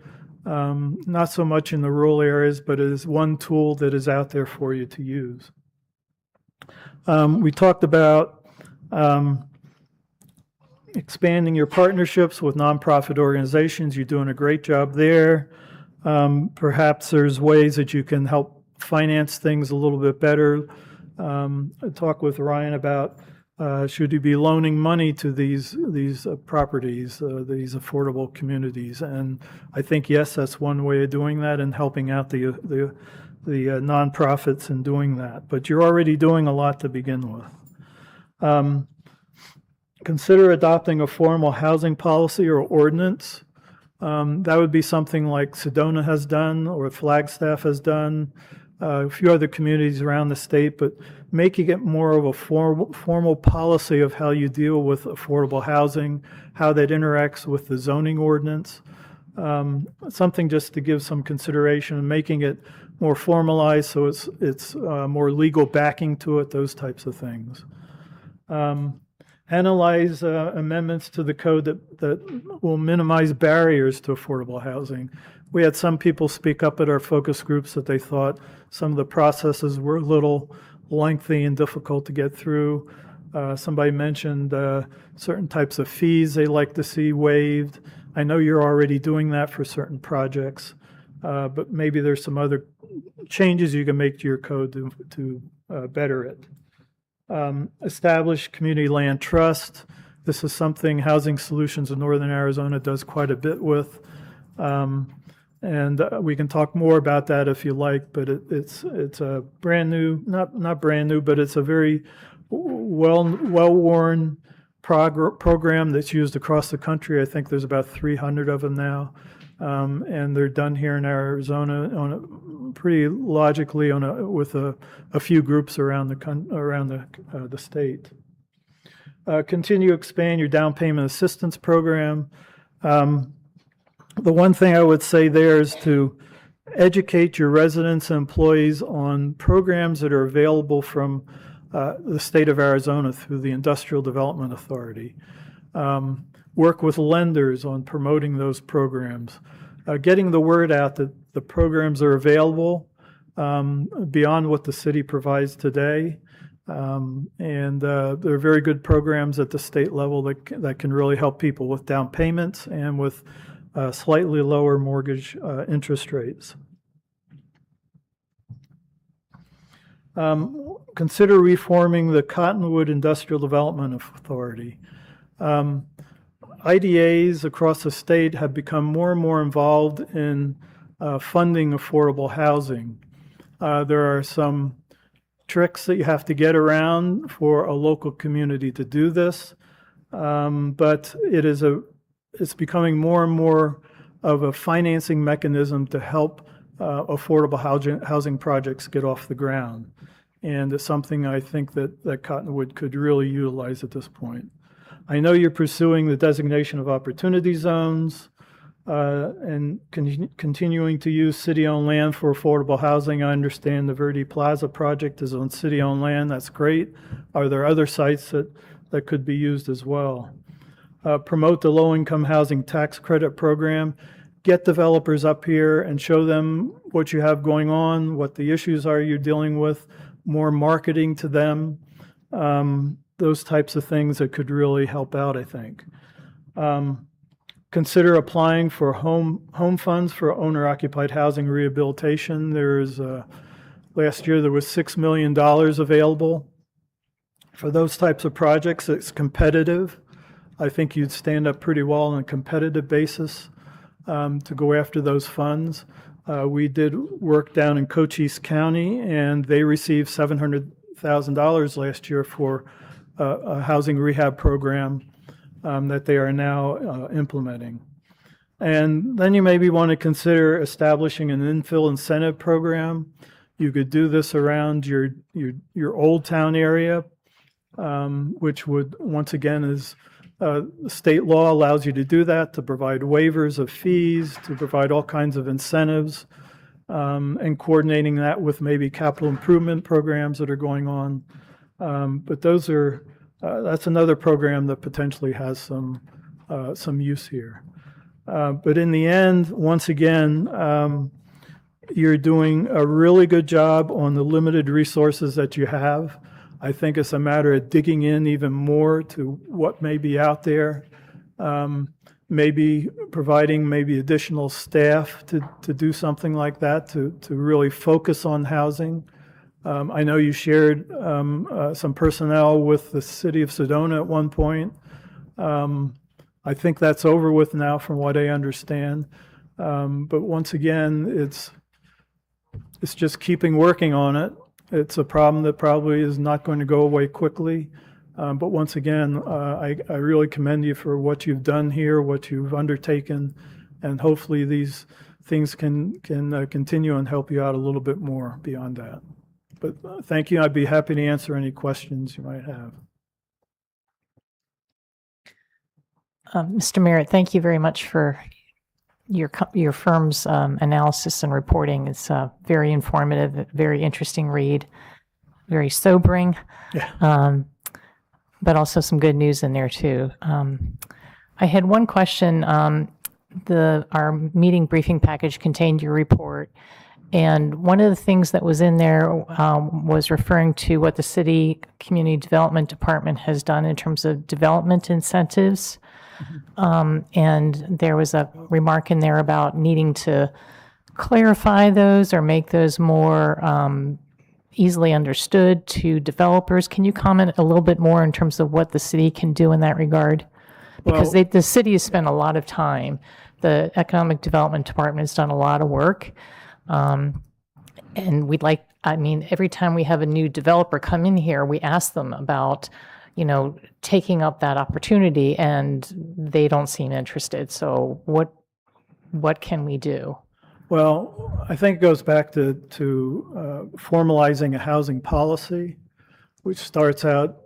Not so much in the rural areas, but it is one tool that is out there for you to use. We talked about expanding your partnerships with nonprofit organizations. You're doing a great job there. Perhaps there's ways that you can help finance things a little bit better. I talked with Ryan about should you be loaning money to these properties, these affordable communities, and I think yes, that's one way of doing that and helping out the nonprofits in doing that. But you're already doing a lot to begin with. Consider adopting a formal housing policy or ordinance. That would be something like Sedona has done or Flagstaff has done, a few other communities around the state, but making it more of a formal policy of how you deal with affordable housing, how that interacts with the zoning ordinance. Something just to give some consideration and making it more formalized so it's more legal backing to it, those types of things. Analyze amendments to the code that will minimize barriers to affordable housing. We had some people speak up at our focus groups that they thought some of the processes were a little lengthy and difficult to get through. Somebody mentioned certain types of fees they like to see waived. I know you're already doing that for certain projects, but maybe there's some other changes you can make to your code to better it. Establish community land trust. This is something Housing Solutions of Northern Arizona does quite a bit with. And we can talk more about that if you like, but it's a brand new, not brand new, but it's a very well-worn program that's used across the country. I think there's about 300 of them now. And they're done here in Arizona pretty logically with a few groups around the state. Continue to expand your down payment assistance program. The one thing I would say there is to educate your residents and employees on programs that are available from the state of Arizona through the Industrial Development Authority. Work with lenders on promoting those programs. Getting the word out that the programs are available beyond what the city provides today. And there are very good programs at the state level that can really help people with down payments and with slightly lower mortgage interest rates. Consider reforming the Cottonwood Industrial Development Authority. IDAs across the state have become more and more involved in funding affordable housing. There are some tricks that you have to get around for a local community to do this, but it's becoming more and more of a financing mechanism to help affordable housing projects get off the ground. And it's something I think that Cottonwood could really utilize at this point. I know you're pursuing the designation of opportunity zones and continuing to use city-owned land for affordable housing. I understand the Verde Plaza project is on city-owned land. That's great. Are there other sites that could be used as well? Promote the low-income housing tax credit program. Get developers up here and show them what you have going on, what the issues are you're dealing with, more marketing to them. Those types of things that could really help out, I think. Consider applying for home funds for owner-occupied housing rehabilitation. There's last year there was $6 million available for those types of projects. It's competitive. I think you'd stand up pretty well on a competitive basis to go after those funds. We did work down in Cochise County, and they received $700,000 last year for a housing rehab program that they are now implementing. And then you maybe want to consider establishing an infill incentive program. You could do this around your Old Town area, which would, once again, is state law allows you to do that, to provide waivers of fees, to provide all kinds of incentives, and coordinating that with maybe capital improvement programs that are going on. But those are that's another program that potentially has some use here. But in the end, once again, you're doing a really good job on the limited resources that you have. I think it's a matter of digging in even more to what may be out there, maybe providing maybe additional staff to do something like that, to really focus on housing. I know you shared some personnel with the city of Sedona at one point. I think that's over with now from what I understand. But once again, it's just keeping working on it. It's a problem that probably is not going to go away quickly. But once again, I really commend you for what you've done here, what you've undertaken, and hopefully these things can continue and help you out a little bit more beyond that. But thank you. I'd be happy to answer any questions you might have. Mr. Merritt, thank you very much for your firm's analysis and reporting. It's very informative, very interesting read, very sobering, but also some good news in there too. I had one question. Our meeting briefing package contained your report, and one of the things that was in there was referring to what the City Community Development Department has done in terms of development incentives. And there was a remark in there about needing to clarify those or make those more easily understood to developers. Can you comment a little bit more in terms of what the city can do in that regard? Because the city has spent a lot of time. The Economic Development Department has done a lot of work. And every time we have a new developer come in here, we ask them about taking up that opportunity, and they don't seem interested. So what can we do? Well, I think it goes back to formalizing a housing policy, which starts out,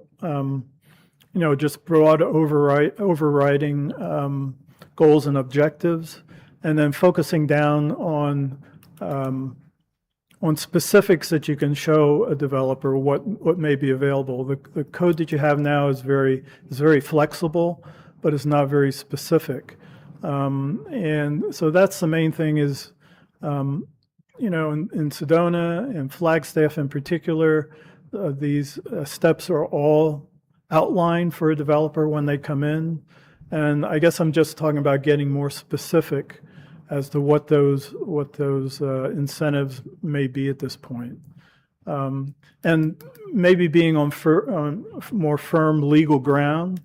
just broad overriding goals and objectives, and then focusing down on on specifics that you can show a developer what may be available. The code that you have now is very flexible, but it's not very specific. And so that's the main thing is, you know, in Sedona and Flagstaff in particular, these steps are all outlined for a developer when they come in. And I guess I'm just talking about getting more specific as to what those incentives may be at this point. And maybe being on more firm legal ground,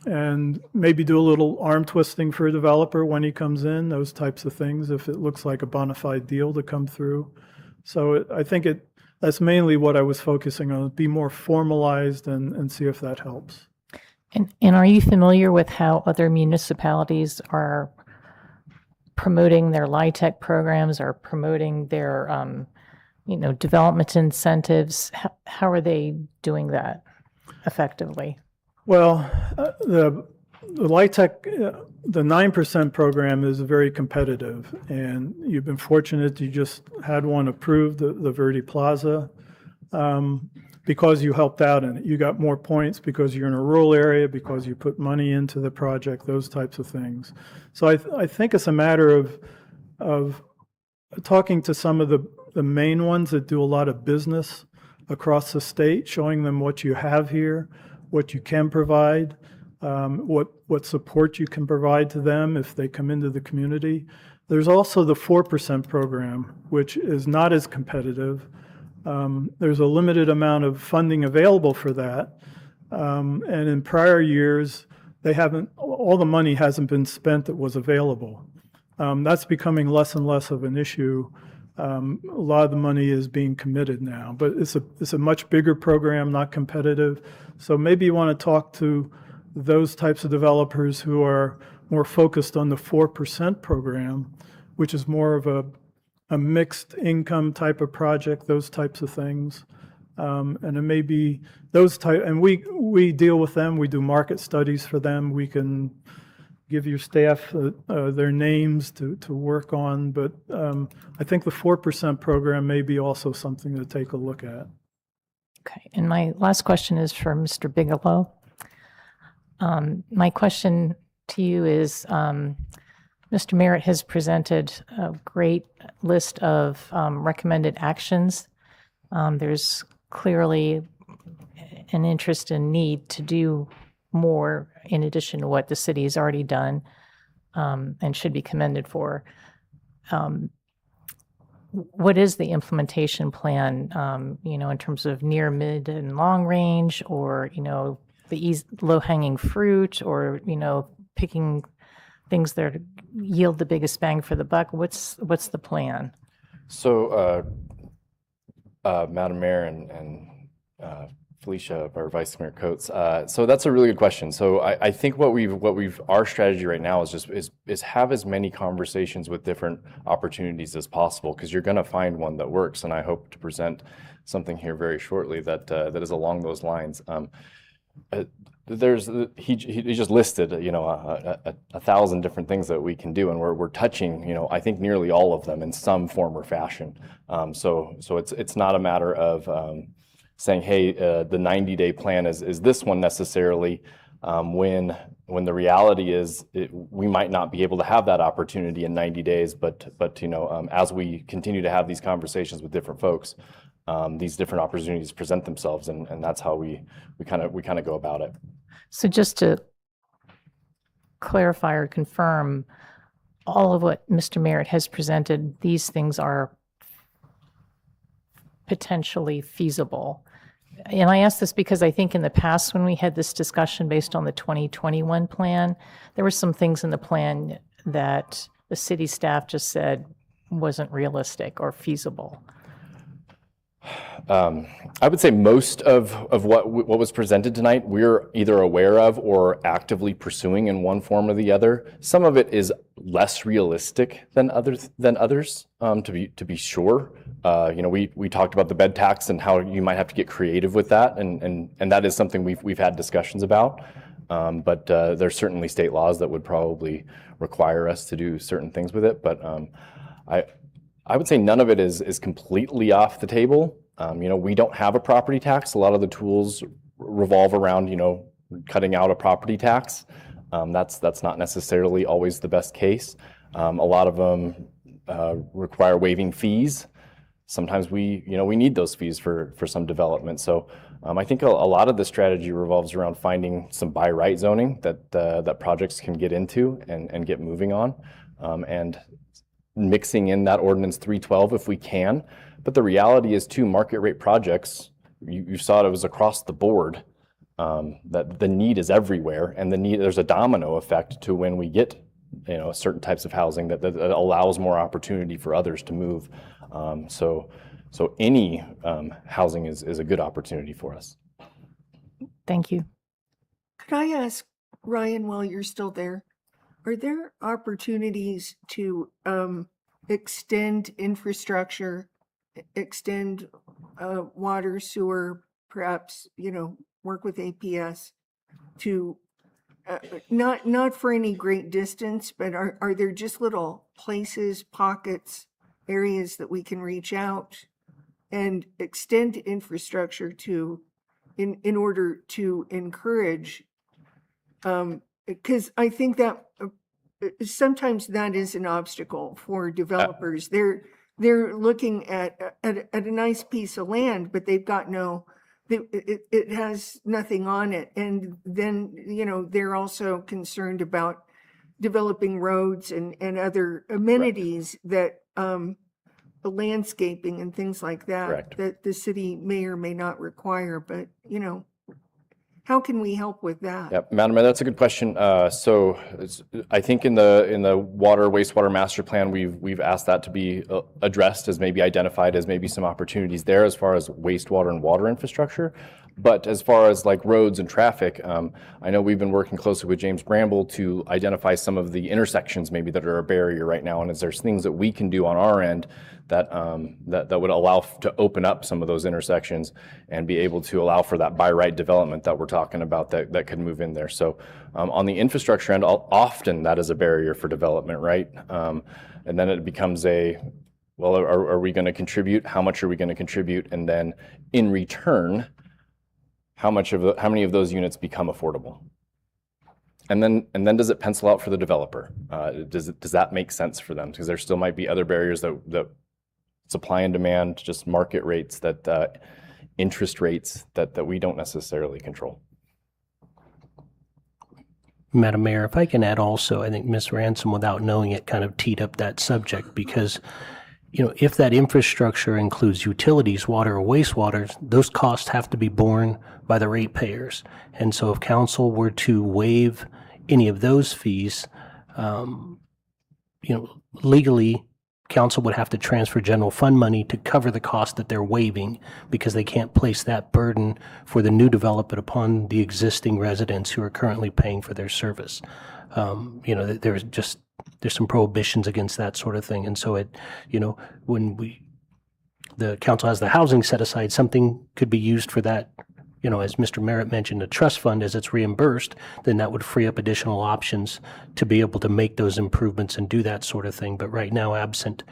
and maybe do a little arm twisting for a developer when he comes in, those types of things, if it looks like a bona fide deal to come through. So I think that's mainly what I was focusing on, be more formalized and see if that helps. And are you familiar with how other municipalities are promoting their LIHTC programs or promoting their, you know, development incentives? How are they doing that effectively? Well, the LIHTC, the 9% program is very competitive, and you've been fortunate you just had one approved, the Verde Plaza, because you helped out in it. You got more points because you're in a rural area, because you put money into the project, those types of things. So I think it's a matter of talking to some of the main ones that do a lot of business across the state, showing them what you have here, what you can provide, what support you can provide to them if they come into the community. There's also the 4% program, which is not as competitive. There's a limited amount of funding available for that. And in prior years, all the money hasn't been spent that was available. That's becoming less and less of an issue. A lot of the money is being committed now, but it's a much bigger program, not competitive. So maybe you want to talk to those types of developers who are more focused on the 4% program, which is more of a mixed income type of project, those types of things. And it may be those type, and we deal with them. We do market studies for them. We can give your staff their names to work on, but I think the 4% program may be also something to take a look at. Okay, and my last question is for Mr. Bigelow. My question to you is, Mr. Merritt has presented a great list of recommended actions. There's clearly an interest and need to do more in addition to what the city has already done and should be commended for. What is the implementation plan, you know, in terms of near, mid, and long range, or, you know, the low-hanging fruit, or, you know, picking things that yield the biggest bang for the buck? What's the plan? So, Madam Mayor and Felicia, our Vice Mayor Coates. So that's a really good question. So I think our strategy right now is have as many conversations with different opportunities as possible, because you're going to find one that works. And I hope to present something here very shortly that is along those lines. He just listed, you know, 1,000 different things that we can do, and we're touching, you know, I think nearly all of them in some form or fashion. So it's not a matter of saying, hey, the 90-day plan is this one necessarily, when the reality is we might not be able to have that opportunity in 90 days, but you know, as we continue to have these conversations with different folks, these different opportunities present themselves, and that's how we kind of go about it. So just to clarify or confirm, all of what Mr. Merritt has presented, these things are potentially feasible. And I ask this because I think in the past, when we had this discussion based on the 2021 plan, there were some things in the plan that the city staff just said wasn't realistic or feasible. I would say most of what was presented tonight, we're either aware of or actively pursuing in one form or the other. Some of it is less realistic than others, to be sure. You know, we talked about the bed tax and how you might have to get creative with that, and that is something we've had discussions about. But there's certainly state laws that would probably require us to do certain things with it. But I would say none of it is completely off the table. We don't have a property tax. A lot of the tools revolve around, cutting out a property tax. That's not necessarily always the best case. A lot of them require waiving fees. Sometimes we need those fees for some development. So I think a lot of the strategy revolves around finding some by right zoning that projects can get into and get moving on, and mixing in that ordinance 312 if we can. But the reality is too, market rate projects, you saw it was across the board, that the need is everywhere, and there's a domino effect to when we get certain types of housing that allows more opportunity for others to move. So any housing is a good opportunity for us. Thank you. Could I ask Ryan, while you're still there, are there opportunities to extend infrastructure, extend water, sewer, perhaps, work with APS to not for any great distance, but are there just little places, pockets, areas that we can reach out and extend infrastructure to in order to encourage, because I think that sometimes that is an obstacle for developers. They're looking at a nice piece of land, but they've got it has nothing on it. And then, they're also concerned about developing roads and other amenities that, landscaping and things like that, Correct. that the city may or may not require, but, how can we help with that? Yeah, Madam Mayor, that's a good question. So I think in the water wastewater master plan, we've asked that to be addressed, as maybe identified as maybe some opportunities there as far as wastewater and water infrastructure. But as far as like roads and traffic, I know we've been working closely with James Bramble to identify some of the intersections maybe that are a barrier right now. And is there's things that we can do on our end that would allow to open up some of those intersections and be able to allow for that by right development that we're talking about that could move in there. So on the infrastructure end, often that is a barrier for development, right? And then it becomes well, are we going to contribute? How much are we going to contribute? And then in return, how many of those units become affordable? And then does it pencil out for the developer? Does that make sense for them? Because there still might be other barriers that supply and demand, just market rates, that interest rates that we don't necessarily control. Madam Mayor, if I can add also, I think Ms. Ransom, without knowing it, kind of teed up that subject because, if that infrastructure includes utilities, water or wastewater, those costs have to be borne by the ratepayers. And so if council were to waive any of those fees, legally, council would have to transfer general fund money to cover the cost that they're waiving because they can't place that burden for the new development upon the existing residents who are currently paying for their service. There's some prohibitions against that sort of thing. And so when the council has the housing set aside, something could be used for that. As Mr. Merritt mentioned, a trust fund, as it's reimbursed, then that would free up additional options to be able to make those improvements and do that sort of thing. But right now, absent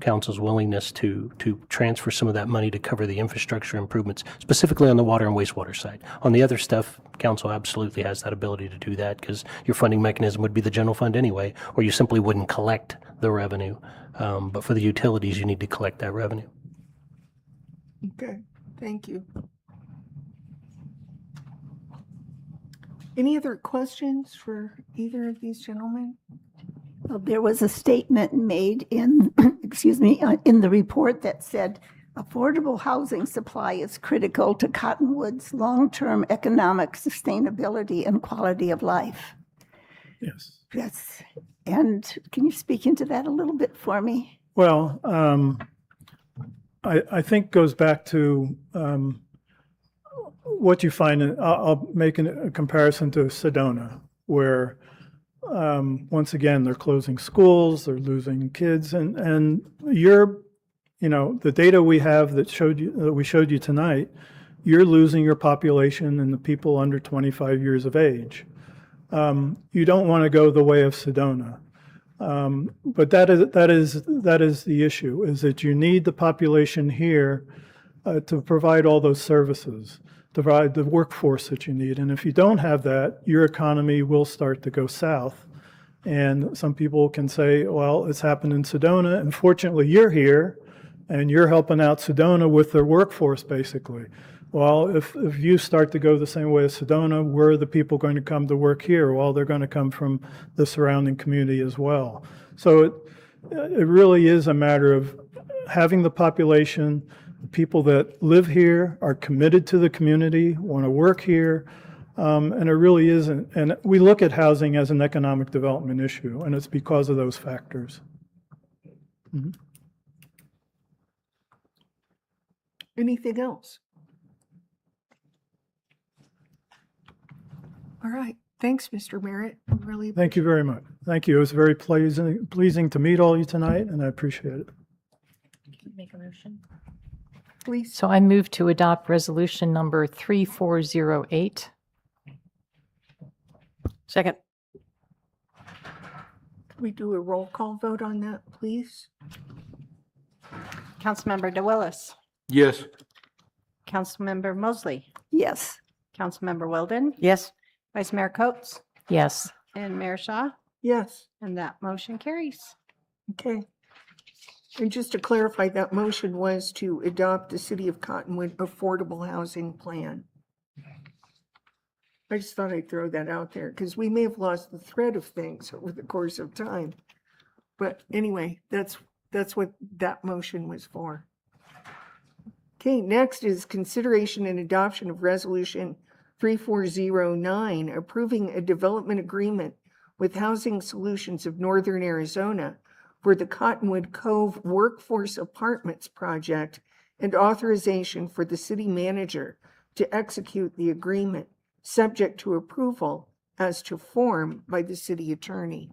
council's willingness to transfer some of that money to cover the infrastructure improvements, specifically on the water and wastewater side. On the other stuff, council absolutely has that ability to do that because your funding mechanism would be the general fund anyway, or you simply wouldn't collect the revenue. But for the utilities, you need to collect that revenue. Okay, thank you. Any other questions for either of these gentlemen? Well, there was a statement made in, in the report that said affordable housing supply is critical to Cottonwood's long-term economic sustainability and quality of life. Yes. Yes. And can you speak into that a little bit for me? Well, I think goes back to what you find. I'll make a comparison to Sedona, where once again they're closing schools, they're losing kids, and the data we have that we showed you tonight, you're losing your population and the people under 25 years of age. You don't want to go the way of Sedona. But that is the issue, is that you need the population here to provide all those services, to provide the workforce that you need. And if you don't have that, your economy will start to go south. And some people can say, well, it's happened in Sedona, and fortunately you're here, and you're helping out Sedona with their workforce, basically. Well, if you start to go the same way as Sedona, where are the people going to come to work here? Well, they're going to come from the surrounding community as well. So it really is a matter of having the population, the people that live here are committed to the community, want to work here, and it really isn't. And we look at housing as an economic development issue, and it's because of those factors. Mm-hmm. Anything else? All right. Thanks, Mr. Merritt. Really. Thank you very much. Thank you. It was very pleasing to meet all you tonight, and I appreciate it. Make a motion. Please. So I move to adopt resolution number 3408. Second. Can we do a roll call vote on that, please? Councilmember DeWillis. Yes. Councilmember Mosley. Yes. Councilmember Weldon. Yes. Vice Mayor Coates. Yes. And Mayor Shaw. Yes. And that motion carries. Okay. And just to clarify, that motion was to adopt the City of Cottonwood Affordable Housing Plan. I just thought I'd throw that out there because we may have lost the thread of things over the course of time. But anyway, that's what that motion was for. Okay, next is consideration and adoption of Resolution 3409, approving a development agreement with Housing Solutions of Northern Arizona for the Cottonwood Cove Workforce Apartments project and authorization for the city manager to execute the agreement, subject to approval as to form by the city attorney.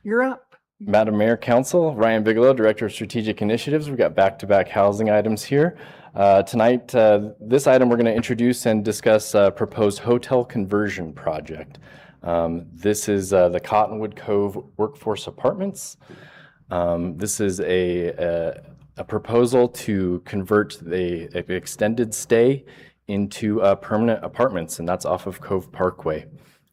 You're up. Madam Mayor, Council, Ryan Bigelow, Director of Strategic Initiatives. We've got back-to-back housing items here. Tonight, this item we're going to introduce and discuss a proposed hotel conversion project. This is the Cottonwood Cove Workforce Apartments. This is a proposal to convert the extended stay into permanent apartments, and that's off of Cove Parkway.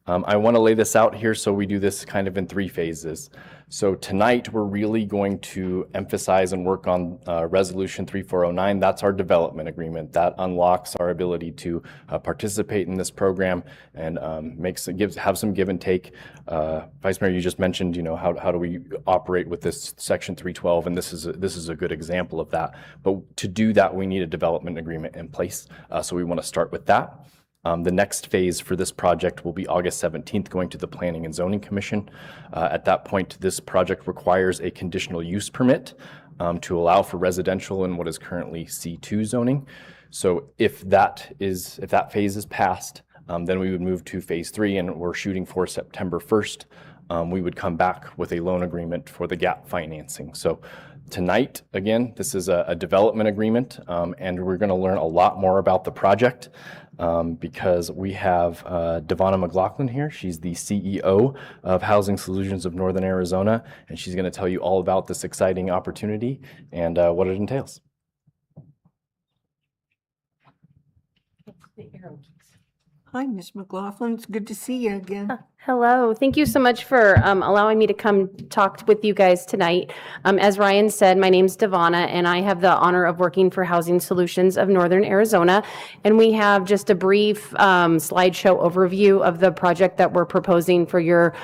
I want to lay this out here so we do this kind of in 3 phases. So tonight, we're really going to emphasize and work on Resolution 3409. That's our development agreement. That unlocks our ability to participate in this program and have some give and take. Vice Mayor, you just mentioned, how do we operate with this Section 312, and this is a good example of that. But to do that, we need a development agreement in place. So we want to start with that. The next phase for this project will be August 17th, going to the Planning and Zoning Commission. At that point, this project requires a conditional use permit to allow for residential in what is currently C2 zoning. So if that phase is passed, then we would move to phase 3, and we're shooting for September 1st. We would come back with a loan agreement for the gap financing. So tonight, again, this is a development agreement, and we're going to learn a lot more about the project. Because we have Devonna McLaughlin here. She's the CEO of Housing Solutions of Northern Arizona, and she's going to tell you all about this exciting opportunity and what it entails. Hi, Ms. McLaughlin. It's good to see you again. Hello. Thank you so much for allowing me to come talk with you guys tonight. As Ryan said, my name's Devonna, and I have the honor of working for Housing Solutions of Northern Arizona. And we have just a brief slideshow overview of the project that we're proposing for your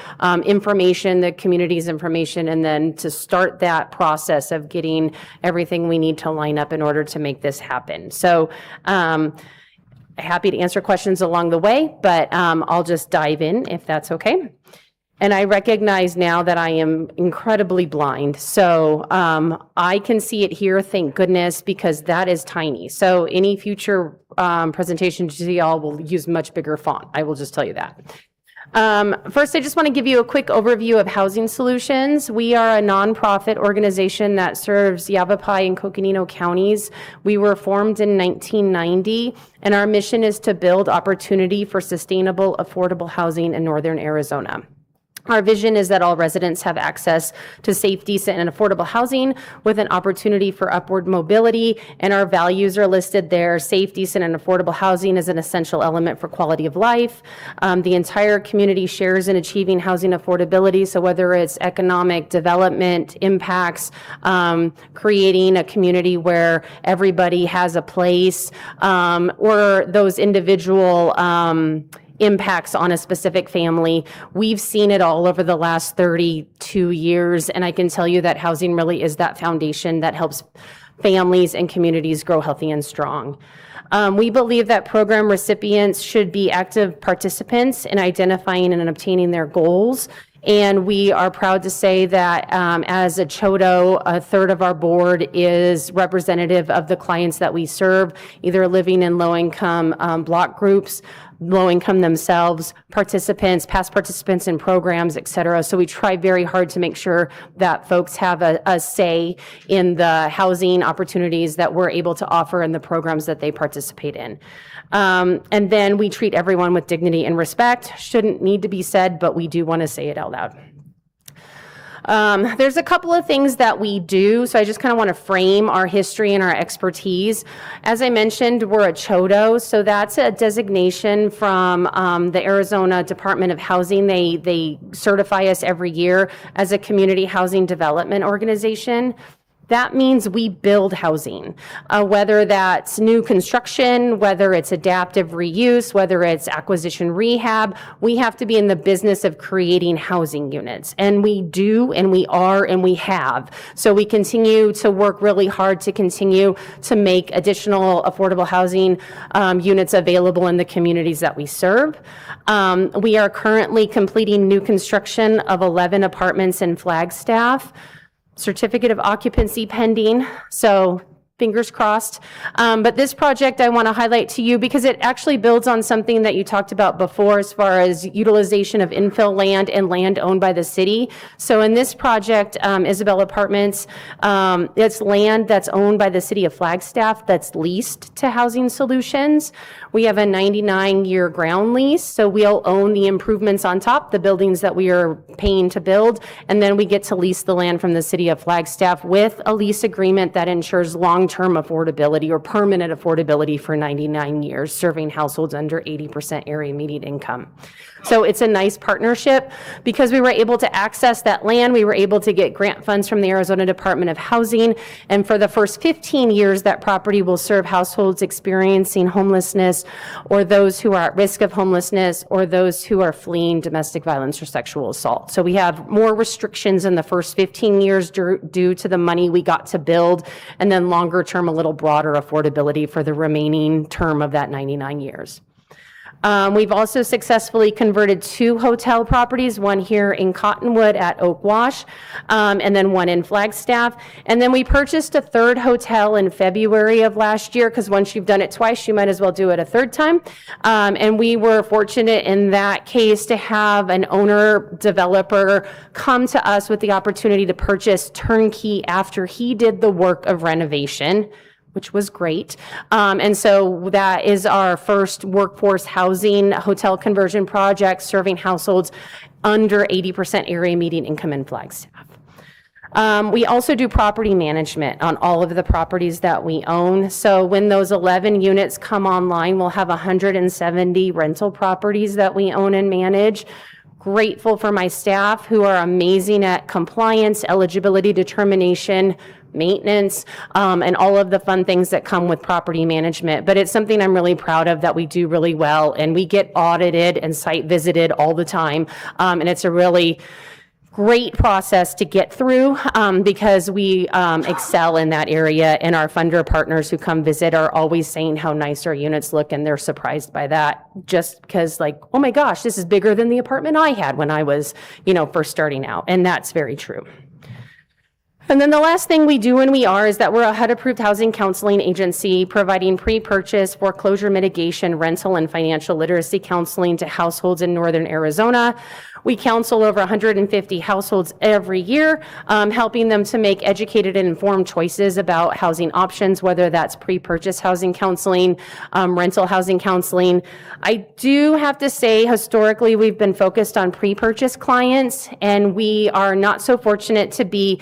information, the community's information, and then to start that process of getting everything we need to line up in order to make this happen. So, happy to answer questions along the way, but I'll just dive in if that's okay. And I recognize now that I am incredibly blind. So I can see it here, thank goodness, because that is tiny. So any future presentation to y'all will use much bigger font. I will just tell you that. First, I just want to give you a quick overview of Housing Solutions. We are a nonprofit organization that serves Yavapai and Coconino counties. We were formed in 1990, and our mission is to build opportunity for sustainable, affordable housing in northern Arizona. Our vision is that all residents have access to safe, decent, and affordable housing with an opportunity for upward mobility, and our values are listed there. Safe, decent, and affordable housing is an essential element for quality of life. The entire community shares in achieving housing affordability, so whether it's economic development impacts, creating a community where everybody has a place, or those individual impacts on a specific family. We've seen it all over the last 32 years, and I can tell you that housing really is that foundation that helps families and communities grow healthy and strong. We believe that program recipients should be active participants in identifying and obtaining their goals. And we are proud to say that as a CHODO, a third of our board is representative of the clients that we serve, either living in low-income block groups, low-income themselves, participants, past participants in programs, et cetera. So we try very hard to make sure that folks have a say in the housing opportunities that we're able to offer in the programs that they participate in. And then we treat everyone with dignity and respect. Shouldn't need to be said, but we do want to say it out loud. There's a couple of things that we do, so I just kind of want to frame our history and our expertise. As I mentioned, we're a CHODO, so that's a designation from the Arizona Department of Housing. They certify us every year as a community housing development organization. That means we build housing, whether that's new construction, whether it's adaptive reuse, whether it's acquisition rehab. We have to be in the business of creating housing units, and we do, and we are, and we have. So we continue to work really hard to continue to make additional affordable housing units available in the communities that we serve. We are currently completing new construction of 11 apartments in Flagstaff. Certificate of occupancy pending, so fingers crossed. But this project I want to highlight to you because it actually builds on something that you talked about before as far as utilization of infill land and land owned by the city. So in this project, Isabel Apartments, it's land that's owned by the city of Flagstaff that's leased to Housing Solutions. We have a 99-year ground lease, so we'll own the improvements on top, the buildings that we are paying to build, and then we get to lease the land from the city of Flagstaff with a lease agreement that ensures long-term affordability or permanent affordability for 99 years, serving households under 80% area median income. So it's a nice partnership because we were able to access that land. We were able to get grant funds from the Arizona Department of Housing. And for the first 15 years, that property will serve households experiencing homelessness or those who are at risk of homelessness or those who are fleeing domestic violence or sexual assault. So we have more restrictions in the first 15 years due to the money we got to build, and then longer term, a little broader affordability for the remaining term of that 99 years. We've also successfully converted 2 hotel properties, one here in Cottonwood at Oak Wash, and then one in Flagstaff. And then we purchased a 3rd hotel in February of last year, because once you've done it twice, you might as well do it a 3rd time. And we were fortunate in that case to have an owner developer come to us with the opportunity to purchase turnkey after he did the work of renovation, which was great. And so that is our first workforce housing hotel conversion project serving households under 80% area median income in Flagstaff. We also do property management on all of the properties that we own. So when those 11 units come online, we'll have 170 rental properties that we own and manage. Grateful for my staff who are amazing at compliance, eligibility determination, maintenance, and all of the fun things that come with property management. But it's something I'm really proud of that we do really well, and we get audited and site visited all the time. And it's a really great process to get through because we excel in that area, and our funder partners who come visit are always saying how nice our units look, and they're surprised by that just because, like, oh my gosh, this is bigger than the apartment I had when I was, first starting out, and that's very true. And then the last thing we do and we are is that we're a HUD-approved housing counseling agency providing pre-purchase, foreclosure mitigation, rental, and financial literacy counseling to households in northern Arizona. We counsel over 150 households every year, helping them to make educated and informed choices about housing options, whether that's pre-purchase housing counseling, rental housing counseling. I do have to say, historically, we've been focused on pre-purchase clients, and we are not so fortunate to be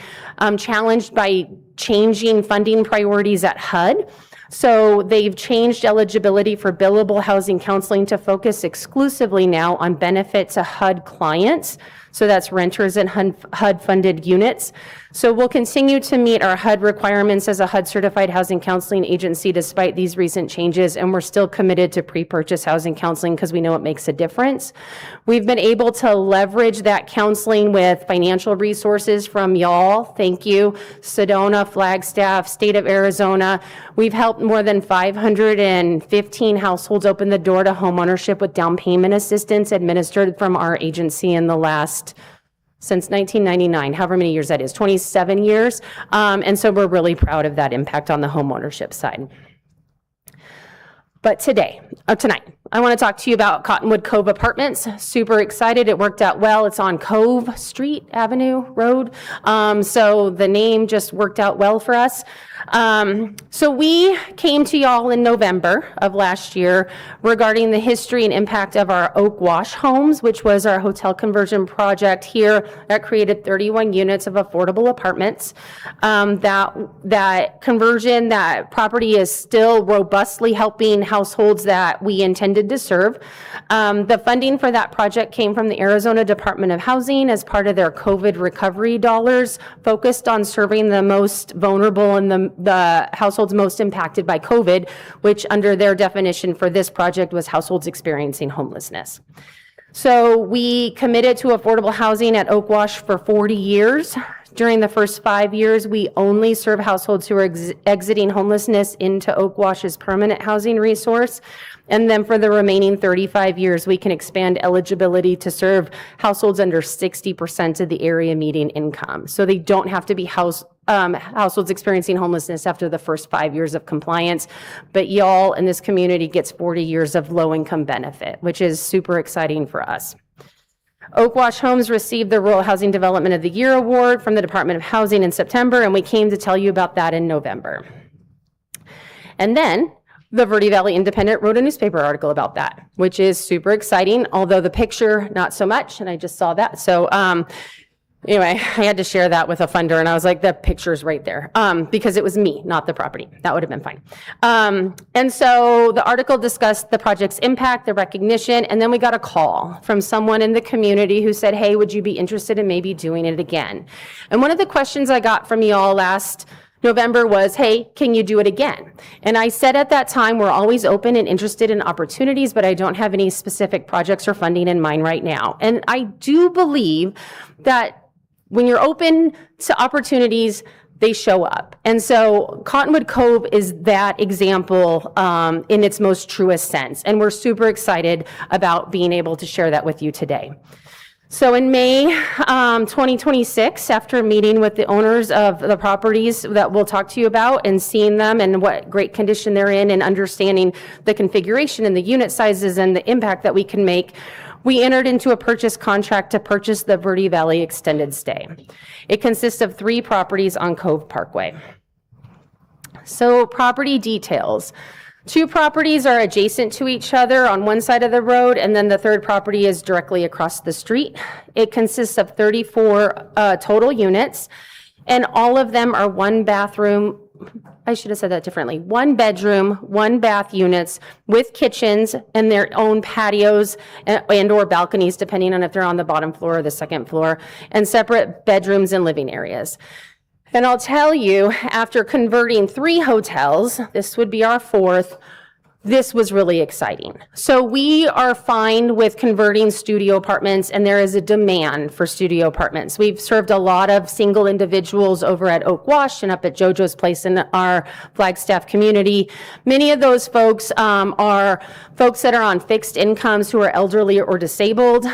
challenged by changing funding priorities at HUD. So they've changed eligibility for billable housing counseling to focus exclusively now on benefit to HUD clients. So that's renters and HUD-funded units. So we'll continue to meet our HUD requirements as a HUD-certified housing counseling agency despite these recent changes, and we're still committed to pre-purchase housing counseling because we know it makes a difference. We've been able to leverage that counseling with financial resources from y'all. Thank you. Sedona, Flagstaff, State of Arizona. We've helped more than 515 households open the door to homeownership with down payment assistance administered from our agency in the last since 1999, however many years that is, 27 years. And so we're really proud of that impact on the homeownership side. But tonight, I want to talk to you about Cottonwood Cove Apartments. Super excited. It worked out well. It's on Cove Street Avenue Road. So the name just worked out well for us. So we came to y'all in November of last year regarding the history and impact of our Oak Wash homes, which was our hotel conversion project here that created 31 units of affordable apartments. That conversion, that property is still robustly helping households that we intended to serve. The funding for that project came from the Arizona Department of Housing as part of their COVID recovery dollars, focused on serving the most vulnerable and the households most impacted by COVID, which under their definition for this project was households experiencing homelessness. So we committed to affordable housing at Oak Wash for 40 years. During the first 5 years, we only serve households who are exiting homelessness into Oak Wash's permanent housing resource. And then for the remaining 35 years, we can expand eligibility to serve households under 60% of the area median income. So they don't have to be households experiencing homelessness after the first 5 years of compliance, but y'all in this community gets 40 years of low-income benefit, which is super exciting for us. Oak Wash Homes received the Rural Housing Development of the Year Award from the Department of Housing in September, and we came to tell you about that in November. And then the Verde Valley Independent wrote a newspaper article about that, which is super exciting, although the picture, not so much, and I just saw that. So anyway, I had to share that with a funder, and I was like, the picture's right there, because it was me, not the property. That would have been fine. And so the article discussed the project's impact, the recognition, and then we got a call from someone in the community who said, hey, would you be interested in maybe doing it again? And one of the questions I got from y'all last November was, hey, can you do it again? And I said at that time, we're always open and interested in opportunities, but I don't have any specific projects or funding in mind right now. And I do believe that when you're open to opportunities, they show up. And so Cottonwood Cove is that example in its most truest sense. And we're super excited about being able to share that with you today. So in May 2026, after meeting with the owners of the properties that we'll talk to you about and seeing them and what great condition they're in and understanding the configuration and the unit sizes and the impact that we can make, we entered into a purchase contract to purchase the Verde Valley Extended Stay. It consists of 3 properties on Cove Parkway. So property details. 2 properties are adjacent to each other on one side of the road, and then the third property is directly across the street. It consists of 34 total units, and all of them are 1 bathroom, I should have said that differently, 1 bedroom, 1 bath units with kitchens and their own patios and or balconies, depending on if they're on the bottom floor or the second floor, and separate bedrooms and living areas. And I'll tell you, after converting 3 hotels, this would be our 4th, this was really exciting. So we are fine with converting studio apartments, and there is a demand for studio apartments. We've served a lot of single individuals over at Oak Wash and up at JoJo's Place in our Flagstaff community. Many of those folks are folks that are on fixed incomes who are elderly or disabled,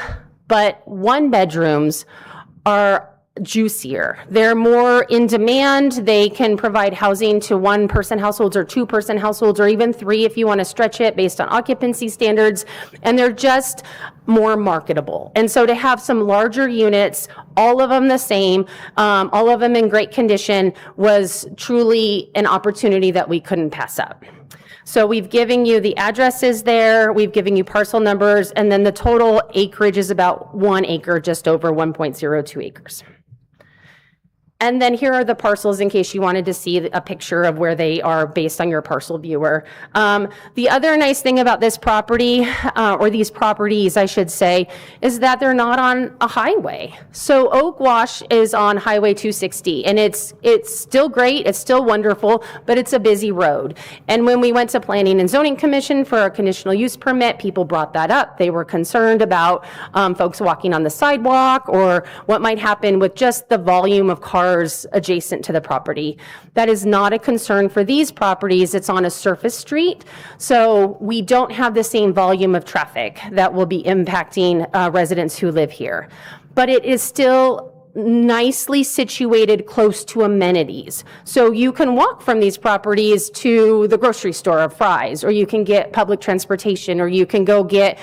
but 1 bedrooms are juicier. They're more in demand. They can provide housing to one-person households or two-person households, or even three if you want to stretch it based on occupancy standards. And they're just more marketable. And so to have some larger units, all of them the same, all of them in great condition, was truly an opportunity that we couldn't pass up. So we've given you the addresses there, we've given you parcel numbers, and then the total acreage is about 1 acre, just over 1.02 acres. And then here are the parcels in case you wanted to see a picture of where they are based on your parcel viewer. The other nice thing about this property, or these properties, I should say, is that they're not on a highway. So Oak Wash is on Highway 260, and it's still great, it's still wonderful, but it's a busy road. And when we went to Planning and Zoning Commission for a conditional use permit, people brought that up. They were concerned about folks walking on the sidewalk, or what might happen with just the volume of cars adjacent to the property. That is not a concern for these properties. It's on a surface street, so we don't have the same volume of traffic that will be impacting residents who live here. But it is still nicely situated close to amenities. So you can walk from these properties to the grocery store of Fry's, or you can get public transportation, or you can go get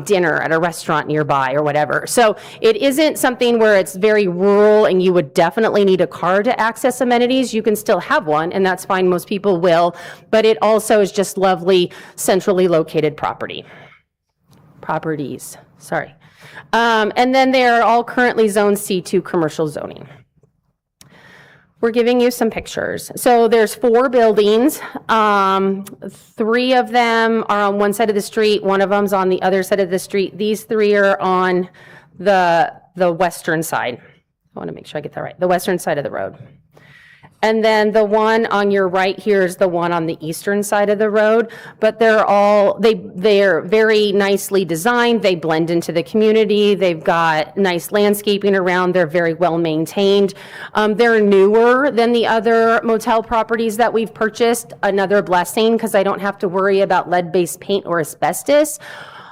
dinner at a restaurant nearby or whatever. So it isn't something where it's very rural and you would definitely need a car to access amenities. You can still have one, and that's fine, most people will, but it also is just lovely centrally located properties, sorry. And then they are all currently Zone C2 commercial zoning. We're giving you some pictures. So there's 4 buildings. 3 of them are on one side of the street. One of them's on the other side of the street. These 3 are on the western side. I want to make sure I get that right. The western side of the road. And then the one on your right here is the one on the eastern side of the road, but they're very nicely designed. They blend into the community. They've got nice landscaping around. They're very well maintained. They're newer than the other motel properties that we've purchased. Another blessing, because I don't have to worry about lead-based paint or asbestos.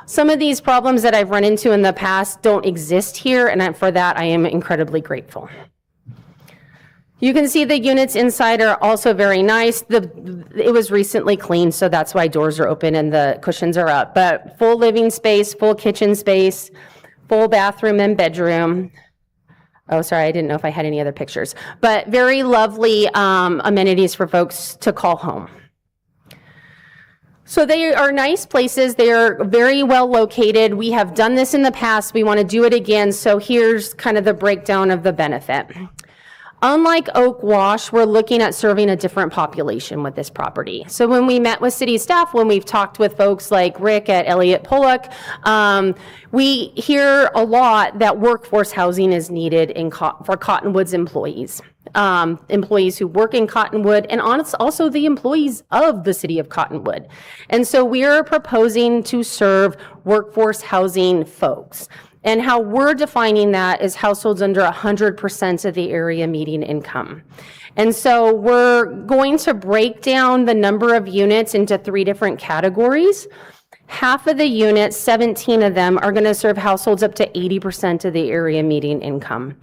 Some of these problems that I've run into in the past don't exist here, and for that I am incredibly grateful. You can see the units inside are also very nice. It was recently cleaned, so that's why doors are open and the cushions are up. But full living space, full kitchen space, full bathroom and bedroom. Oh, sorry, I didn't know if I had any other pictures. But very lovely amenities for folks to call home. So they are nice places. They are very well located. We have done this in the past. We want to do it again. So here's kind of the breakdown of the benefit. Unlike Oak Wash, we're looking at serving a different population with this property. So when we met with city staff, when we've talked with folks like Rick at Elliott Pollock, we hear a lot that workforce housing is needed for Cottonwood's employees. Employees who work in Cottonwood, and also the employees of the city of Cottonwood. And so we're proposing to serve workforce housing folks. And how we're defining that is households under 100% of the area median income. And so we're going to break down the number of units into 3 different categories. Half of the units, 17 of them, are going to serve households up to 80% of the area median income.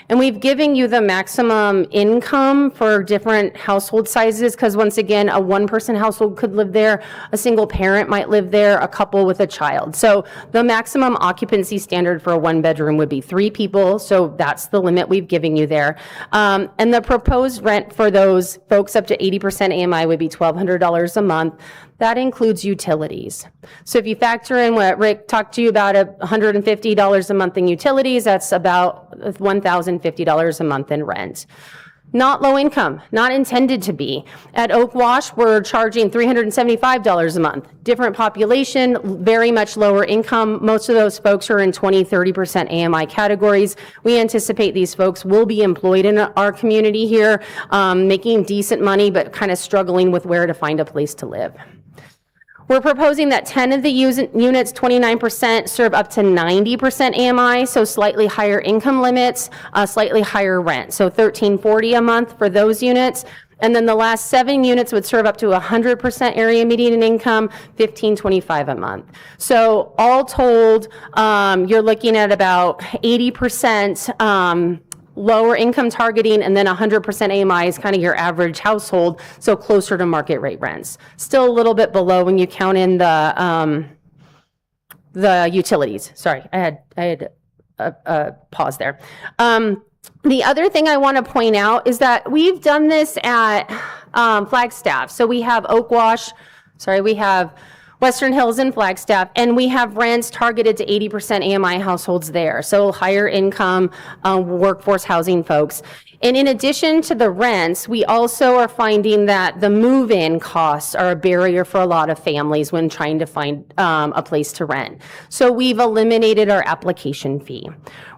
And we've given you the maximum income for different household sizes, because once again, a 1-person household could live there, a single parent might live there, a couple with a child. So the maximum occupancy standard for a 1-bedroom would be 3 people, so that's the limit we've given you there. And the proposed rent for those folks up to 80% AMI would be $1,200 a month. That includes utilities. So if you factor in what Rick talked to you about, $150 a month in utilities, that's about $1,050 a month in rent. Not low income, not intended to be. At Oak Wash, we're charging $375 a month. Different population, very much lower income. Most of those folks are in 20-30% AMI categories. We anticipate these folks will be employed in our community here, making decent money, but kind of struggling with where to find a place to live. We're proposing that 10 of the units, 29%, serve up to 90% AMI, so slightly higher income limits, slightly higher rent. So $1,340 a month for those units. And then the last 7 units would serve up to 100% area median income, $1,525 a month. So all told, you're looking at about 80% lower income targeting, and then 100% AMI is kind of your average household, so closer to market rate rents. Still a little bit below when you count in the utilities. Sorry, I had a pause there. The other thing I want to point out is that we've done this at Flagstaff. So we have we have Western Hills and Flagstaff, and we have rents targeted to 80% AMI households there, so higher income workforce housing folks. And in addition to the rents, we also are finding that the move-in costs are a barrier for a lot of families when trying to find a place to rent. So we've eliminated our application fee.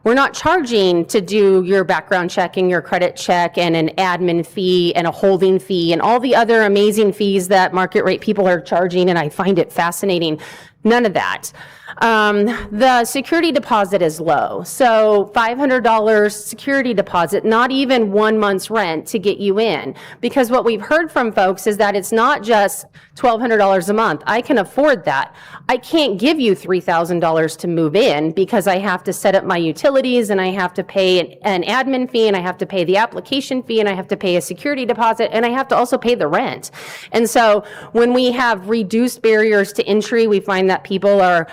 We're not charging to do your background check and your credit check and an admin fee and a holding fee and all the other amazing fees that market rate people are charging, and I find it fascinating. None of that. The security deposit is low. So $500 security deposit, not even 1 month's rent to get you in. Because what we've heard from folks is that it's not just $1,200 a month. I can afford that. I can't give you $3,000 to move in because I have to set up my utilities and I have to pay an admin fee and I have to pay the application fee and I have to pay a security deposit and I have to also pay the rent. And so when we have reduced barriers to entry, we find that people are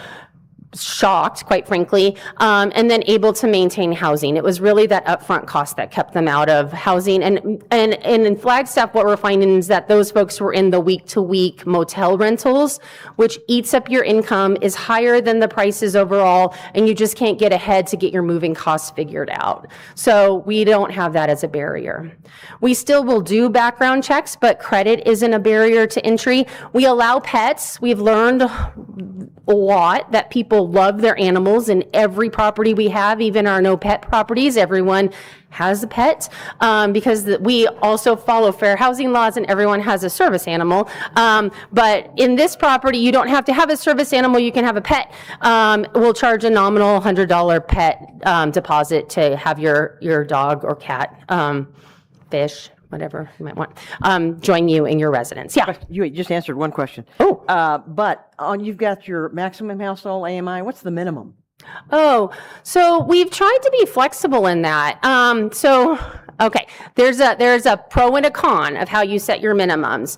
shocked, quite frankly, and then able to maintain housing. It was really that upfront cost that kept them out of housing. And in Flagstaff, what we're finding is that those folks were in the week-to-week motel rentals, which eats up your income, is higher than the prices overall, and you just can't get ahead to get your moving costs figured out. So we don't have that as a barrier. We still will do background checks, but credit isn't a barrier to entry. We allow pets. We've learned a lot that people love their animals in every property we have, even our no pet properties. Everyone has a pet because we also follow fair housing laws and everyone has a service animal. But in this property, you don't have to have a service animal, you can have a pet. We'll charge a nominal $100 pet deposit to have your dog or cat, fish, whatever you might want, join you in your residence. Yeah. You just answered one question. Oh. But you've got your maximum household AMI. What's the minimum? Oh, so we've tried to be flexible in that. Okay, there's a pro and a con of how you set your minimums.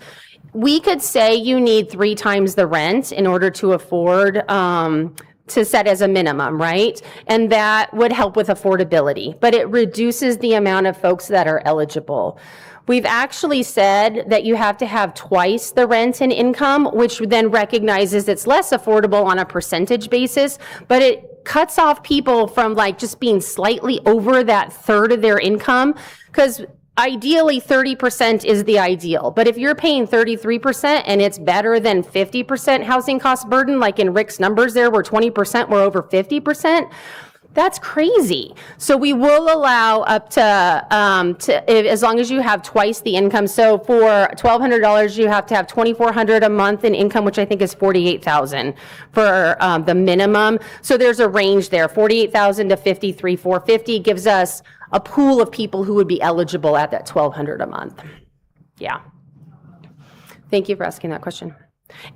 We could say you need 3 times the rent in order to afford to set as a minimum, right? And that would help with affordability, but it reduces the amount of folks that are eligible. We've actually said that you have to have twice the rent and income, which then recognizes it's less affordable on a percentage basis, but it cuts off people from like just being slightly over that third of their income, because ideally 30% is the ideal. But if you're paying 33% and it's better than 50% housing cost burden, like in Rick's numbers there where 20% were over 50%, that's crazy. So we will allow up to as long as you have twice the income. So for $1,200, you have to have $2,400 a month in income, which I think is $48,000 for the minimum. So there's a range there, $48,000 to $53,450 gives us a pool of people who would be eligible at that $1,200 a month. Yeah. Thank you for asking that question.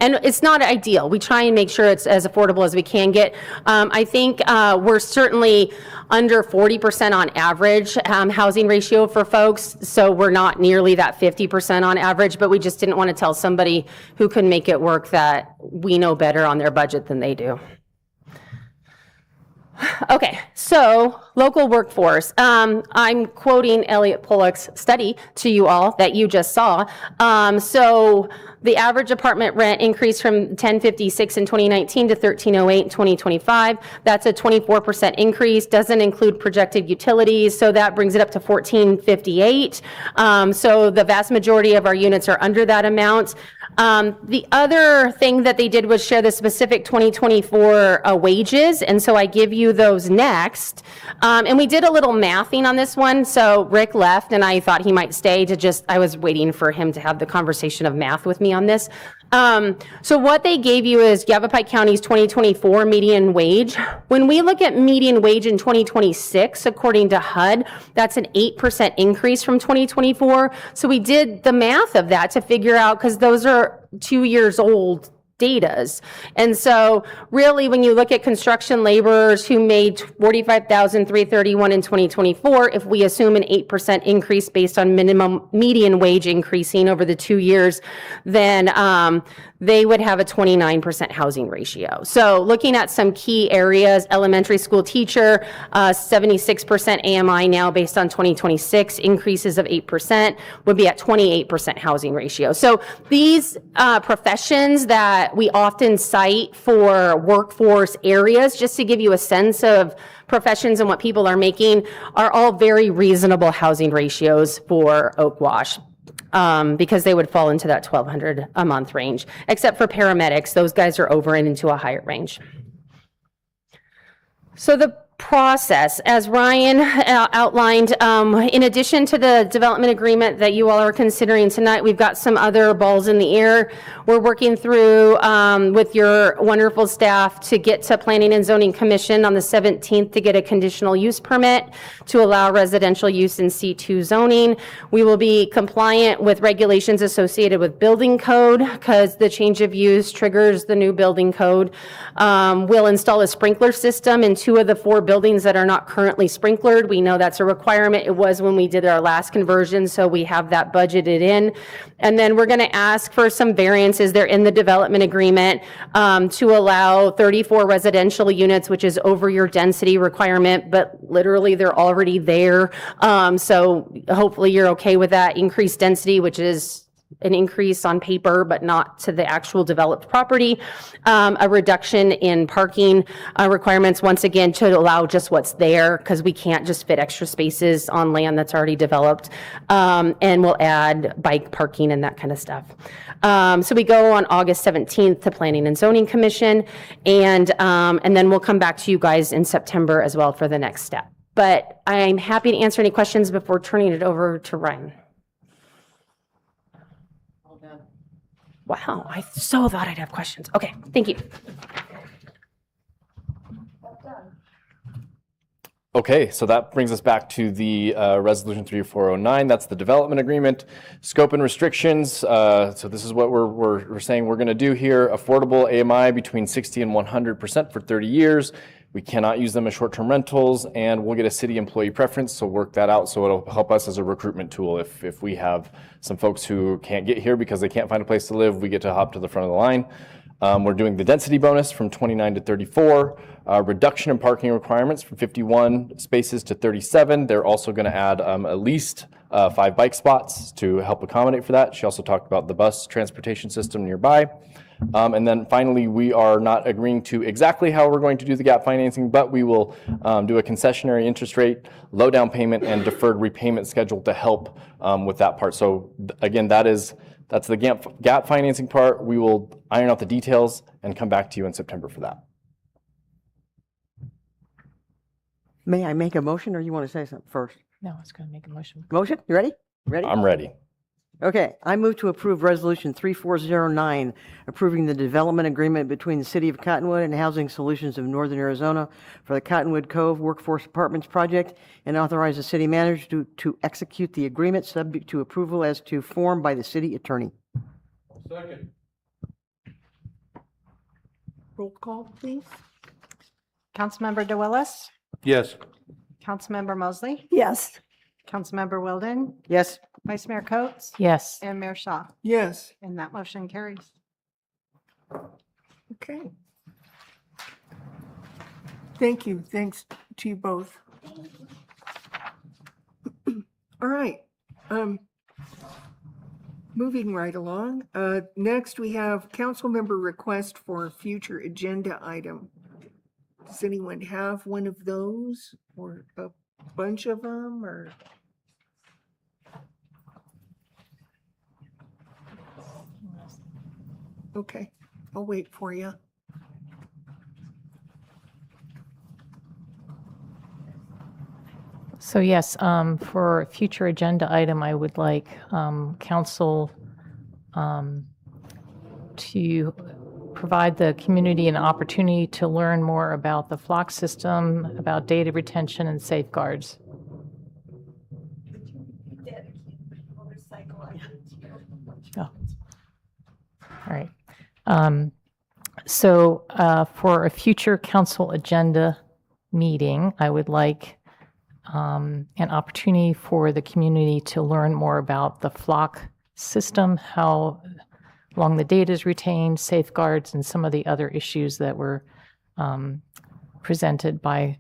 And it's not ideal. We try and make sure it's as affordable as we can get. I think we're certainly under 40% on average housing ratio for folks, so we're not nearly that 50% on average, but we just didn't want to tell somebody who can make it work that we know better on their budget than they do. Okay, so local workforce. I'm quoting Elliot Pollock's study to you all that you just saw. So the average apartment rent increased from $1,056 in 2019 to $1,308 in 2025. That's a 24% increase, doesn't include projected utilities, so that brings it up to $1,458. So the vast majority of our units are under that amount. The other thing that they did was share the specific 2024 wages, and so I give you those next. And we did a little mathing on this one, so Rick left and I thought he might stay I was waiting for him to have the conversation of math with me on this. So what they gave you is Yavapai County's 2024 median wage. When we look at median wage in 2026, according to HUD, that's an 8% increase from 2024. So we did the math of that to figure out, because those are 2 years old does. And so really, when you look at construction laborers who made $45,331 in 2024, if we assume an 8% increase based on median wage increasing over the 2 years, then they would have a 29% housing ratio. So looking at some key areas, elementary school teacher, 76% AMI now based on 2026, increases of 8% would be at 28% housing ratio. So these professions that we often cite for workforce areas, just to give you a sense of professions and what people are making, are all very reasonable housing ratios for Oak Wash. Because they would fall into that $1,200 a month range, except for paramedics. Those guys are over and into a higher range. So the process, as Ryan outlined, in addition to the development agreement that you all are considering tonight, we've got some other balls in the air. We're working through with your wonderful staff to get to Planning and Zoning Commission on the 17th to get a conditional use permit to allow residential use in C2 zoning. We will be compliant with regulations associated with building code because the change of use triggers the new building code. We'll install a sprinkler system in 2 of the 4 buildings that are not currently sprinklered. We know that's a requirement. It was when we did our last conversion, so we have that budgeted in. And then we're going to ask for some variances. They're in the development agreement to allow 34 residential units, which is over your density requirement, but literally they're already there. So hopefully you're okay with that increased density, which is an increase on paper, but not to the actual developed property. A reduction in parking requirements, once again, to allow just what's there, because we can't just fit extra spaces on land that's already developed. And we'll add bike parking and that kind of stuff. So we go on August 17th to Planning and Zoning Commission, and then we'll come back to you guys in September as well for the next step. But I'm happy to answer any questions before turning it over to Ryan. Wow, I so thought I'd have questions. Okay, thank you. Okay, so that brings us back to the Resolution 3409. That's the development agreement, scope and restrictions. So this is what we're saying we're going to do here. Affordable AMI between 60 and 100% for 30 years. We cannot use them as short-term rentals, and we'll get a city employee preference, so work that out so it'll help us as a recruitment tool. If we have some folks who can't get here because they can't find a place to live, we get to hop to the front of the line. We're doing the density bonus from 29 to 34, reduction in parking requirements from 51 spaces to 37. They're also going to add at least 5 bike spots to help accommodate for that. She also talked about the bus transportation system nearby. And then finally, we are not agreeing to exactly how we're going to do the gap financing, but we will do a concessionary interest rate, low down payment, and deferred repayment schedule to help with that part. So again, that's the gap financing part. We will iron out the details and come back to you in September for that. May I make a motion, or you want to say something first? No, I was going to make a motion. Motion? You ready? Ready? I'm ready. Okay, I move to approve Resolution 3409, approving the development agreement between the City of Cottonwood and Housing Solutions of Northern Arizona for the Cottonwood Cove Workforce Apartments Project, and authorize the city manager to execute the agreement subject to approval as to form by the city attorney. Second. Roll call, please. Councilmember DeWillis? Yes. Councilmember Mosley? Yes. Councilmember Wilden? Yes. Vice Mayor Coates? Yes. And Mayor Shaw? Yes. And that motion carries. Okay. Thank you. Thanks to you both. All right. Moving right along. Next, we have council member request for a future agenda item. Does anyone have one of those, or a bunch of them, or? Okay, I'll wait for you. So yes, for a future agenda item, I would like council to provide the community an opportunity to learn more about the flock system, about data retention and safeguards. Oh. All right. So for a future council agenda meeting, I would like an opportunity for the community to learn more about the flock system, how long the data is retained, safeguards, and some of the other issues that were presented by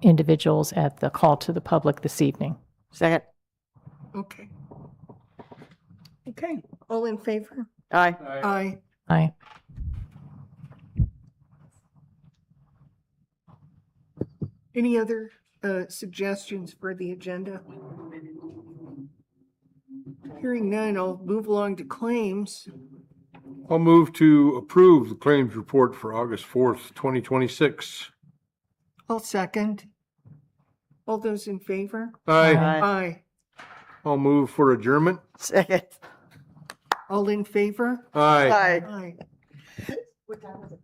individuals at the call to the public this evening. Second. Okay. Okay, all in favor? Aye. Aye. Aye. Any other suggestions for the agenda? Hearing none, I'll move along to claims. I'll move to approve the claims report for August 4th, 2026. I'll second. All those in favor? Aye. Aye. I'll move for adjournment. Second. All in favor? Aye. Aye. Aye. What time is it?